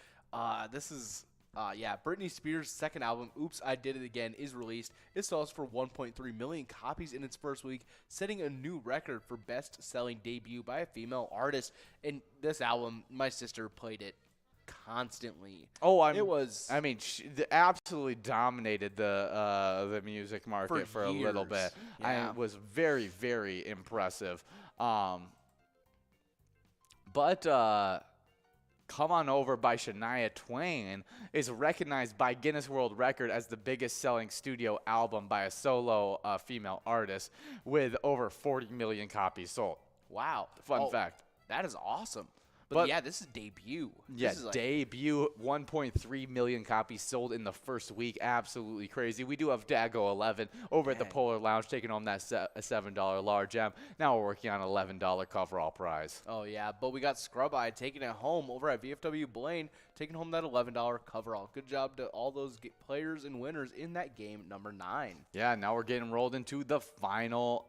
this is Britney Spears' second album, Oops, I Did It Again, is released. It sells for 1.3 million copies in its first week, setting a new record for best-selling debut by a female artist. And this album, my sister played it constantly. She absolutely dominated the music market for a little bit. Yeah. It was very, very impressive. But Come On Over by Shania Twain is recognized by Guinness World Record as the biggest selling studio album by a solo female artist, with over 40 million copies sold. Wow. Fun fact. That is awesome. But yeah, this is debut. Yeah, This is like, debut, 1.3 million copies sold in the first week. Absolutely crazy. We do have Dago 11 over at the Polar Lounge taking home that $7 large M. Now we're working on an $11 coverall prize. Oh, yeah. But we got Scrub Eye taking it home over at VFW Blaine, taking home that $11 coverall. Good job to all those players and winners in that game number 9. Yeah, now we're getting rolled into the final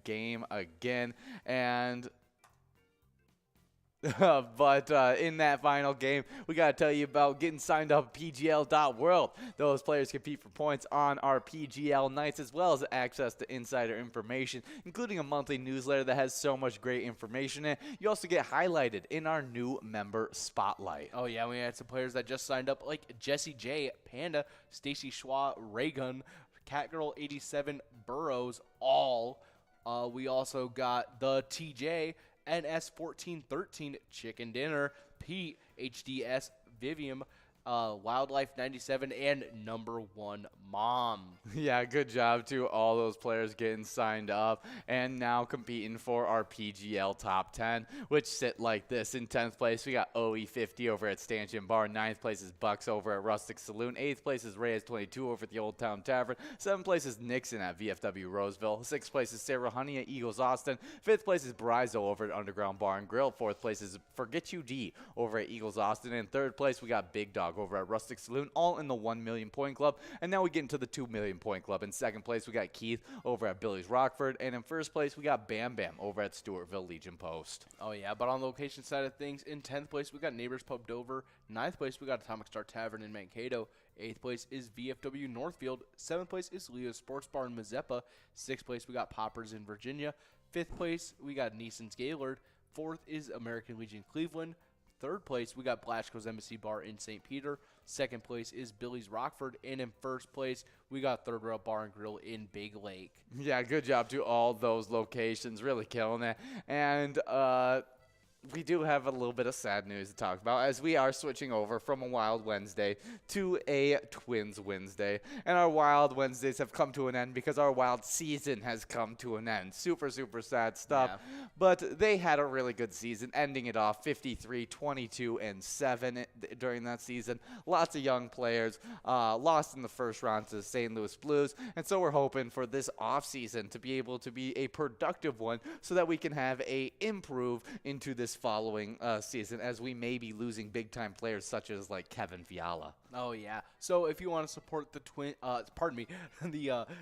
game again. And but in that final game, we got to tell you about getting signed up at PGL.world. Those players compete for points on our PGL nights, as well as access to insider information, including a monthly newsletter that has so much great information in it. You also get highlighted in our new member spotlight. Oh, yeah, we had some players that just signed up, like Jesse J, Panda, Stacy Schwa, Raygun, Catgirl 87, Burrows, all. We also got the TJ, NS1413, Chicken Dinner, Pete, HDS, Vivian, Wildlife 97, and number 1 Mom. Yeah, good job to all those players getting signed up and now competing for our PGL Top 10, which sit like this. In 10th place, we got OE50 over at Stanchion Bar. 9th place is Bucks over at Rustic Saloon. 8th place is Reyes 22 over at the Old Town Tavern. 7th place is Nixon at VFW Roseville. 6th place is Sarah Honey at Eagles Austin. 5th place is Brizo over at Underground Bar and Grill. 4th place is Forget You D over at Eagles Austin. And 3rd place, we got Big Dog over at Rustic Saloon, all in the 1 million point club. And now we get into the 2 million point club. In 2nd place, we got Keith over at Billy's Rockford. And in 1st place, we got Bam Bam over at Stewartville Legion Post. Oh, yeah, but on the location side of things, in 10th place, we got Neighbors Pub Dover. 9th place, we got Atomic Star Tavern in Mankato. 8th place is VFW Northfield. 7th place is Leo's Sports Bar in Mazeppa. 6th place, we got Poppers in Virginia. 5th place, we got Neeson's Gaylord. 4th is American Legion Cleveland. 3rd place, we got Blatchko's Embassy Bar in St. Peter. 2nd place is Billy's Rockford. And in 1st place, we got Third Rail Bar and Grill in Big Lake. Yeah, good job to all those locations. Really killing it. And we do have a little bit of sad news to talk about as we are switching over from a Wild Wednesday to a Twins Wednesday. And our Wild Wednesdays have come to an end because our Wild season has come to an end. Super, super sad stuff. Yeah. But they had a really good season, ending it off 53, 22, and 7 during that season. Lots of young players lost in the first round to the St. Louis Blues. And so we're hoping for this offseason to be able to be a productive one so that we can have a improve into this following season, as we may be losing big time players such as like Kevin Fiala. Oh yeah. So if you want to support the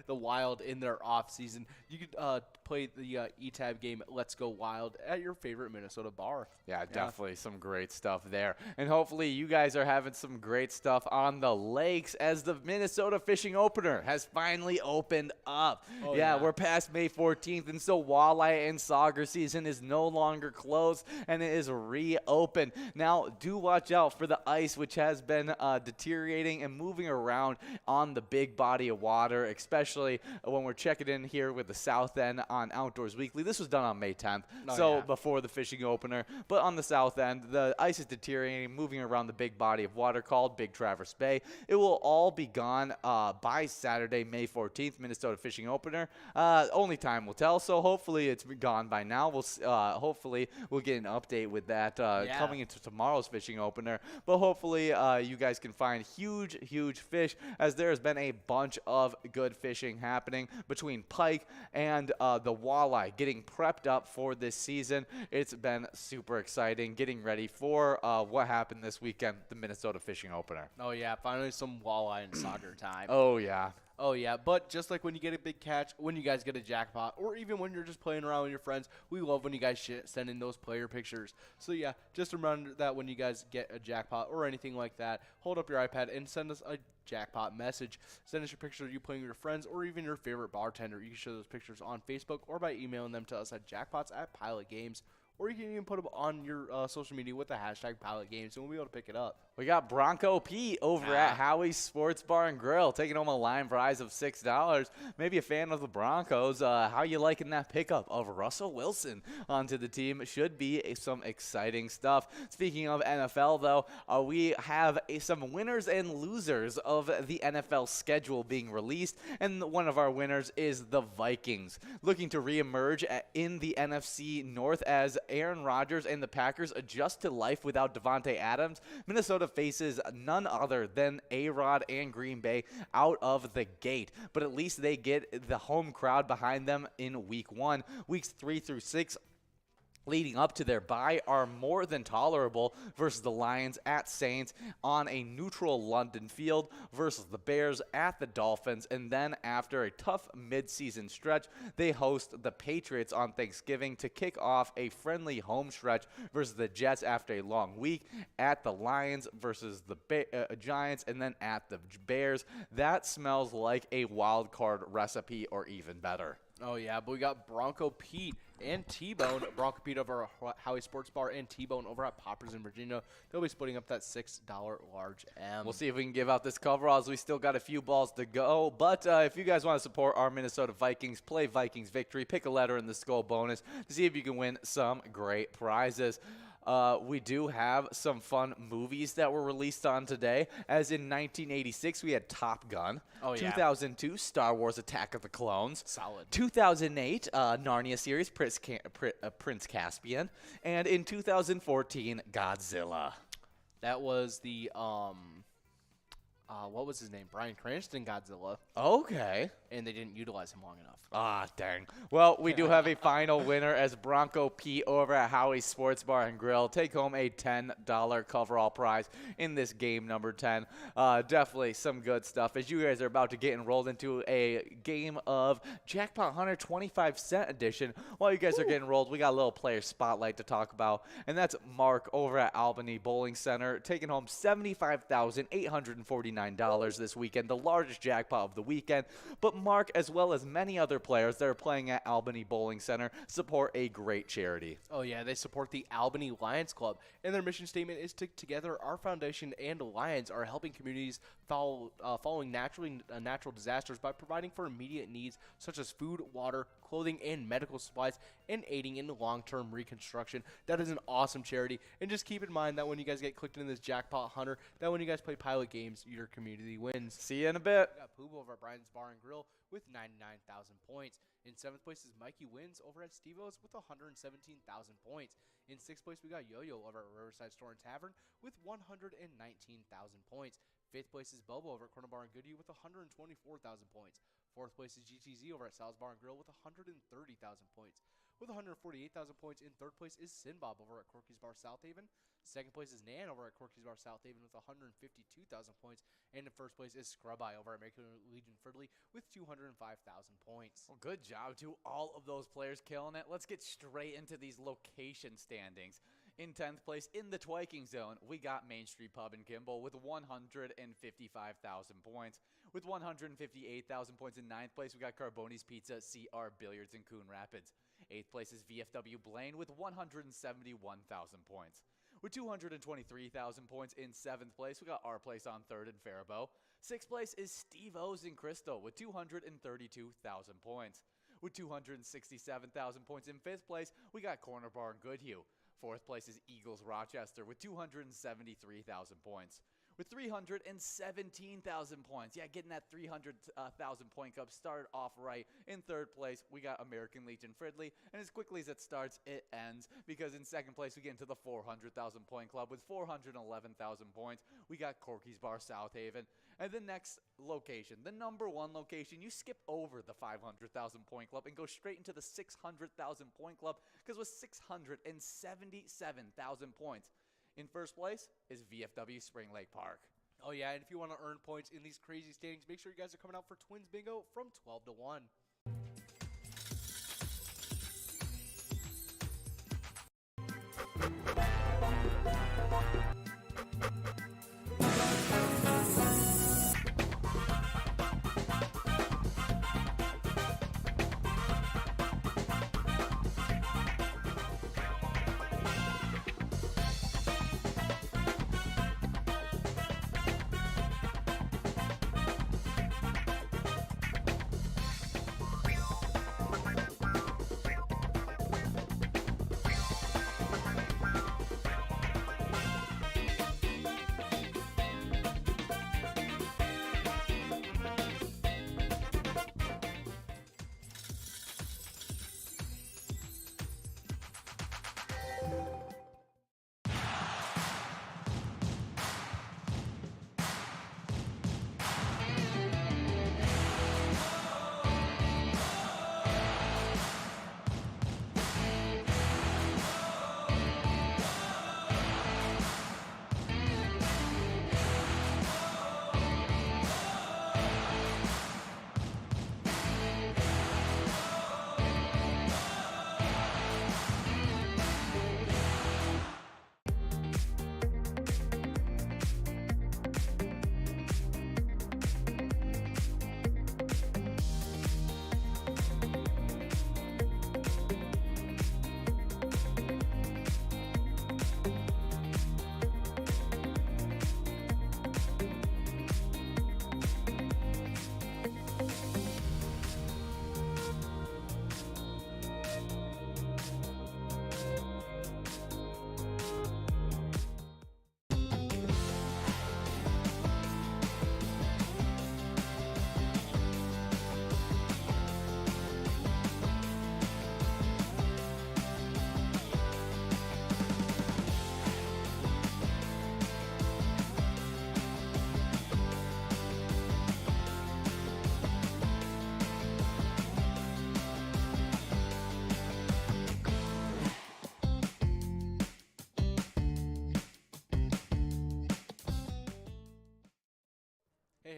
the Wild in their off season, you could play the ETAB game Let's Go Wild at your favorite Minnesota bar. Yeah, definitely some great stuff there. And hopefully you guys are having some great stuff on the lakes as the Minnesota Fishing Opener has finally opened up. Oh, yeah, we're past May 14th, and so walleye and sauger season is no longer closed and it is reopened. Now, do watch out for the ice, which has been deteriorating and moving around on the big body of water, especially when we're checking in here with the South End on Outdoors Weekly. This was done on May 10th, before the fishing opener. But on the South End, the ice is deteriorating, moving around the big body of water called Big Traverse Bay. It will all be gone by Saturday, May 14th, Minnesota Fishing Opener. Only time will tell, so hopefully it's gone by now. Hopefully we'll get an update with that coming into tomorrow's fishing opener. But hopefully you guys can find huge fish, as there has been a bunch of good fishing happening between pike and the walleye getting prepped up for this season. It's been super exciting getting ready for what happened this weekend, the Minnesota Fishing Opener. Oh yeah, finally some walleye and sauger time. Oh yeah. Oh, yeah, but just like when you get a big catch, when you guys get a jackpot, or even when you're just playing around with your friends, we love when you guys send in those player pictures. So, yeah, just remember that when you guys get a jackpot or anything like that, hold up your iPad and send us a jackpot message. Send us your picture of you playing with your friends or even your favorite bartender. You can show those pictures on Facebook or by emailing them to us at jackpots@pilotgames. Or you can even put them on your social media with the hashtag Pilot Games, and we'll be able to pick it up. We got Bronco Pete over at Howie's Sports Bar and Grill, taking home a line prize of $6. Maybe a fan of the Broncos. How you liking that pickup of Russell Wilson onto the team? Should be some exciting stuff. Speaking of NFL, though, we have some winners and losers of the NFL schedule being released, and one of our winners is the Vikings, looking to reemerge in the NFC North as Aaron Rodgers and the Packers adjust to life without Devontae Adams. Minnesota faces none other than A-Rod and Green Bay out of the gate, but at least they get the home crowd behind them in week 1. Weeks 3 through 6 leading up to their bye are more than tolerable versus the Lions at Saints on a neutral London field versus the Bears at the Dolphins, and then after a tough midseason stretch, they host the Patriots on Thanksgiving to kick off a friendly home stretch versus the Jets after a long week, at the Lions versus the Giants, and then at the Bears. That smells like a wild card recipe, or even better. Oh, yeah, but we got Bronco Pete and T-Bone. Bronco Pete over at Howie Sports Bar and T-Bone over at Poppers in Virginia. They'll be splitting up that $6 large M. We'll see if we can give out this coveralls. We still got a few balls to go. But if you guys want to support our Minnesota Vikings, play Vikings Victory. Pick a letter in the skull bonus to see if you can win some great prizes. we do have some fun movies that were released on today. As in 1986, we had Top Gun. Oh, yeah. 2002, Star Wars Attack of the Clones. Solid. 2008, Narnia series, Prince Caspian. And in 2014, Godzilla. That was the what was his name? Bryan Cranston Godzilla. Okay. And they didn't utilize him long enough. Ah, dang. Well, we do have a final winner as Bronco Pete over at Howie's Sports Bar and Grill take home a $10 coverall prize in this game number 10. Definitely some good stuff as you guys are about to get enrolled into a game of Jackpot Hunter 25-cent edition. While you guys are getting enrolled, we got a little player spotlight to talk about, and that's Mark over at Albany Bowling Center taking home $75,849 this weekend, the largest jackpot of the weekend. But Mark, as well as many other players that are playing at Albany Bowling Center, support a great charity. Oh, yeah, they support the Albany Lions Club, and their mission statement is together, our foundation and Lions are helping communities following natural disasters by providing for immediate needs such as food, water, clothing, and medical supplies, and aiding in long-term reconstruction. That is an awesome charity, and just keep in mind that when you guys get clicked into this Jackpot Hunter, that when you guys play Pilot games, your community wins. See you in a bit. We got Pooh over at Brian's Bar and Grill with 99,000 points. In 7th place is Mikey Wins over at Steve-O's with 117,000 points. In 6th place, we got Yo-Yo over at Riverside Store and Tavern with 119,000 points. 5th place is Bobo over at Corner Bar and Goodhue with 124,000 points. 4th place is GTZ over at Sal's Bar and Grill with 130,000 points. With 148,000 points, in 3rd place is Sinbob over at Corky's Bar South Haven. 2nd place is Nan over at Corky's Bar South Haven with 152,000 points. And in 1st place is Scrub Eye over at American Legion Fridley with 205,000 points. Well, good job to all of those players killing it. Let's get straight into these location standings. In 10th place, in the Twiking Zone, we got Main Street Pub in Kimball with 155,000 points. With 158,000 points in 9th place, we got Carboni's Pizza, CR Billiards in Coon Rapids. 8th place is VFW Blaine with 171,000 points. With 223,000 points in 7th place, we got our place on 3rd in Faribault. 6th place is Steve O's in Crystal with 232,000 points. With 267,000 points in 5th place, we got Corner Bar in Goodhue. 4th place is Eagles Rochester with 273,000 points. With 317,000 points. Yeah, getting that 300,000 point cup started off right. In 3rd place, we got American Legion Fridley. And as quickly as it starts, it ends. Because in 2nd place, we get into the 400,000 point club with 411,000 points. We got Corky's Bar South Haven. And the next location, the number 1 location, you skip over the 500,000 point club and go straight into the 600,000 point club. Because with 677,000 points. In 1st place is VFW Spring Lake Park. Oh, yeah, and if you want to earn points in these crazy standings, make sure you guys are coming out for Twins Bingo from 12 to 1.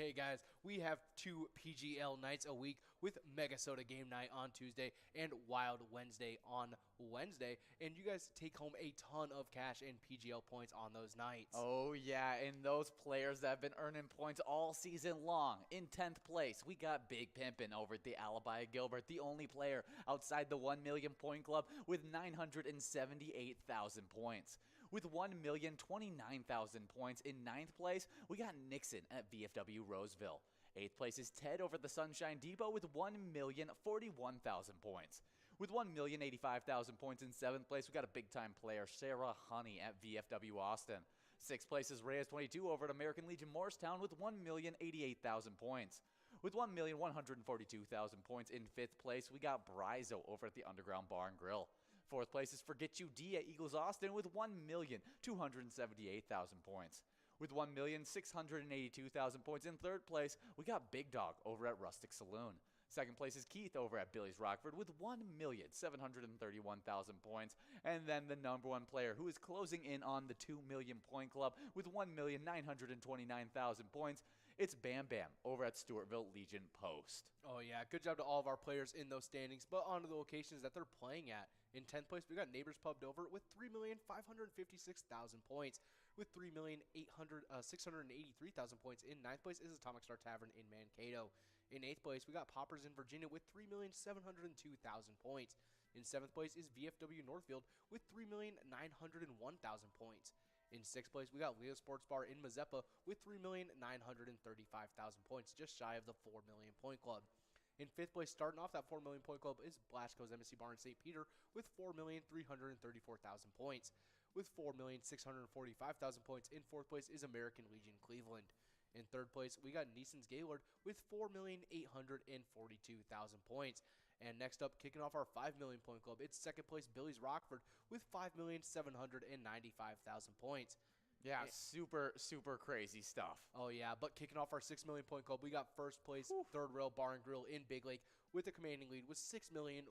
Hey guys, we have 2 PGL nights a week with MegaSota game night on Tuesday and Wild Wednesday on Wednesday, and you guys take home a ton of cash and PGL points on those nights. Oh yeah, and those players that have been earning points all season long. In 10th place, we got Big Pimpin' over at the Alibi Gilbert, the only player outside the 1 million point club with 978,000 points. With 1,029,000 points in 9th place, we got Nixon at VFW Roseville. 8th place is Ted over at the Sunshine Depot with 1,041,000 points. With 1,085,000 points in 7th place, we got a big-time player, Sarah Honey at VFW Austin. 6th place is Reyes22 over at American Legion Morristown with 1,088,000 points. With 1,142,000 points in 5th place, we got Brizo over at the Underground Bar and Grill. 4th place is Forget You D at Eagles Austin with 1,278,000 points. With 1,682,000 points in 3rd place, we got Big Dog over at Rustic Saloon. 2nd place is Keith over at Billy's Rockford with 1,731,000 points. And then the number 1 player who is closing in on the 2 million point club with 1,929,000 points. It's Bam Bam over at Stewartville Legion Post. Oh yeah, good job to all of our players in those standings, but on to the locations that they're playing at. In 10th place, we got Neighbors Pub Dover with 3,556,000 points. With 3,683,000 points in 9th place is Atomic Star Tavern in Mankato. In 8th place, we got Poppers in Virginia with 3,702,000 points. In 7th place is VFW Northfield with 3,901,000 points. In 6th place, we got Leo Sports Bar in Mazeppa with 3,935,000 points, just shy of the 4 million point club. In 5th place, starting off that 4 million point club, is Blasco's Embassy Bar in St. Peter with 4,334,000 points. With 4,645,000 points in 4th place is American Legion Cleveland. In 3rd place, we got Neeson's Gaylord with 4,842,000 points. And next up, kicking off our 5 million point club, it's 2nd place Billy's Rockford with 5,795,000 points. Yeah, super crazy stuff. Oh yeah, but kicking off our 6 million point club, we got 1st place Third Rail Bar and Grill in Big Lake with a commanding lead with 6,154,000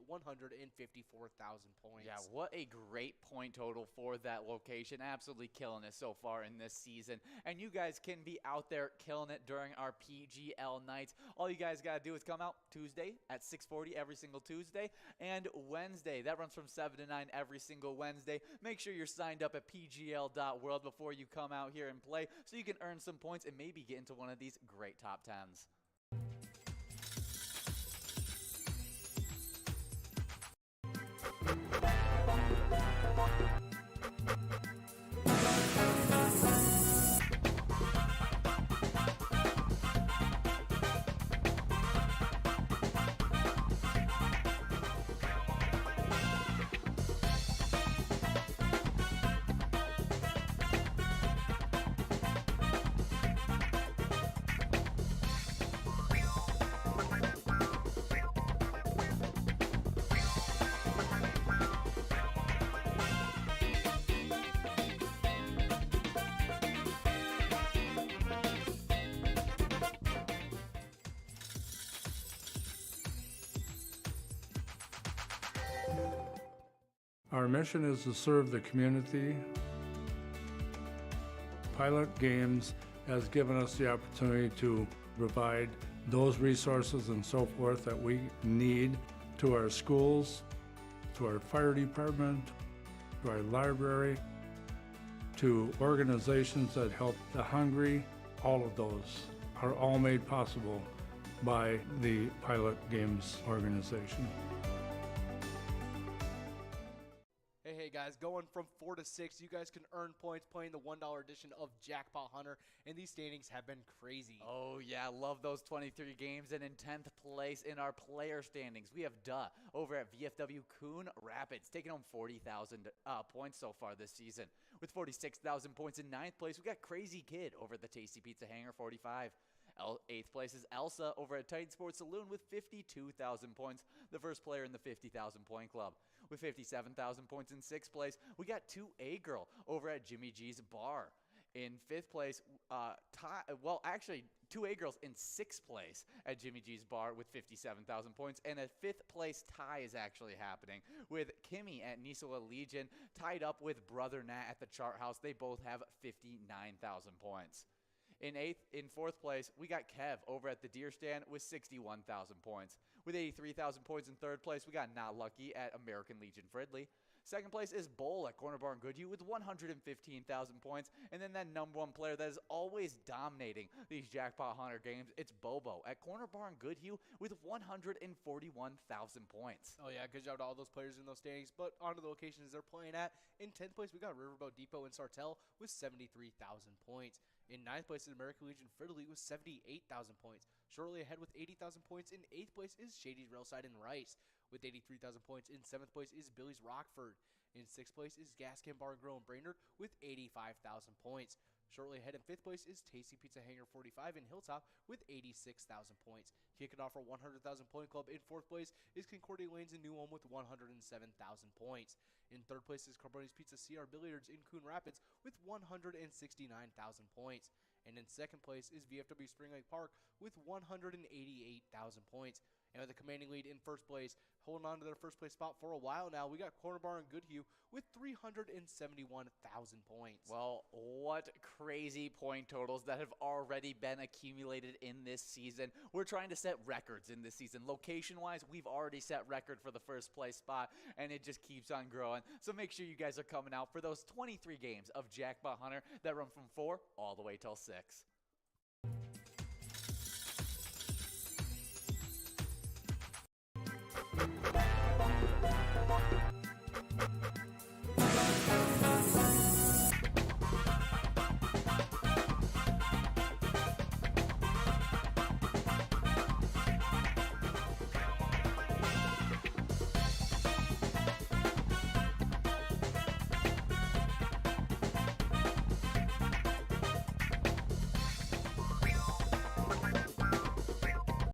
points. Yeah, what a great point total for that location. Absolutely killing it so far in this season. And you guys can be out there killing it during our PGL nights. All you guys got to do is come out Tuesday at 6:40 every single Tuesday, and Wednesday. That runs from 7 to 9 every single Wednesday. Make sure you're signed up at pgl.world before you come out here and play so you can earn some points and maybe get into one of these great top 10s. Our mission is to serve the community. Pilot Games has given us the opportunity to provide those resources and so forth that we need to our schools, to our fire department, to our library, to organizations that help the hungry. All of those are all made possible by the Pilot Games organization. Hey guys, going from 4 to 6, you guys can earn points playing the $1 edition of Jackpot Hunter, and these standings have been crazy. Oh yeah, love those 23 games. And in 10th place in our player standings, we have Duh over at VFW Coon Rapids, taking home 40,000 points so far this season. With 46,000 points in 9th place, we got Crazy Kid over at the Tasty Pizza Hangar, 45. 8th place is Elsa over at Titan Sports Saloon with 52,000 points, the first player in the 50,000 point club. With 57,000 points in 6th place, we got 2A Girl over at Jimmy G's Bar. In 5th place, 2A Girls in 6th place at Jimmy G's Bar with 57,000 points, and a 5th place tie is actually happening with Kimmy at Nisula Legion tied up with Brother Nat at the Chart House. They both have 59,000 points. In fourth place, we got Kev over at the Deer Stand with 61,000 points. With 83,000 points in third place, we got Not Lucky at American Legion Fridley. Second place is Bowl at Corner Bar and Goodhue with 115,000 points. And then that number one player that is always dominating these Jackpot Hunter games, it's Bobo at Corner Bar and Goodhue with 141,000 points. Oh, yeah, good job to all those players in those standings. But on to the locations they're playing at. In 10th place, we got Riverboat Depot in Sartell with 73,000 points. In 9th place is American Legion Fridley with 78,000 points. Shortly ahead with 80,000 points in 8th place is Shady's Railside in Rice with 83,000 points. In 7th place is Billy's Rockford. In 6th place is Gaskin Bar and Grill in Brainerd with 85,000 points. Shortly ahead in 5th place is Tasty Pizza Hangar 45 in Hilltop with 86,000 points. Kicking off our 100,000 point club in 4th place is Concordia Lanes in New Ulm with 107,000 points. In 3rd place is Carboni's Pizza CR Billiards in Coon Rapids with 169,000 points. And in 2nd place is VFW Spring Lake Park with 188,000 points. And with a commanding lead in 1st place, holding on to their 1st place spot for a while now, we got Corner Bar and Goodhue with 371,000 points. Well, what crazy point totals that have already been accumulated in this season. We're trying to set records in this season. Location-wise, we've already set record for the 1st place spot, and it just keeps on growing. So make sure you guys are coming out for those 23 games of Jackpot Hunter that run from 4 all the way till 6.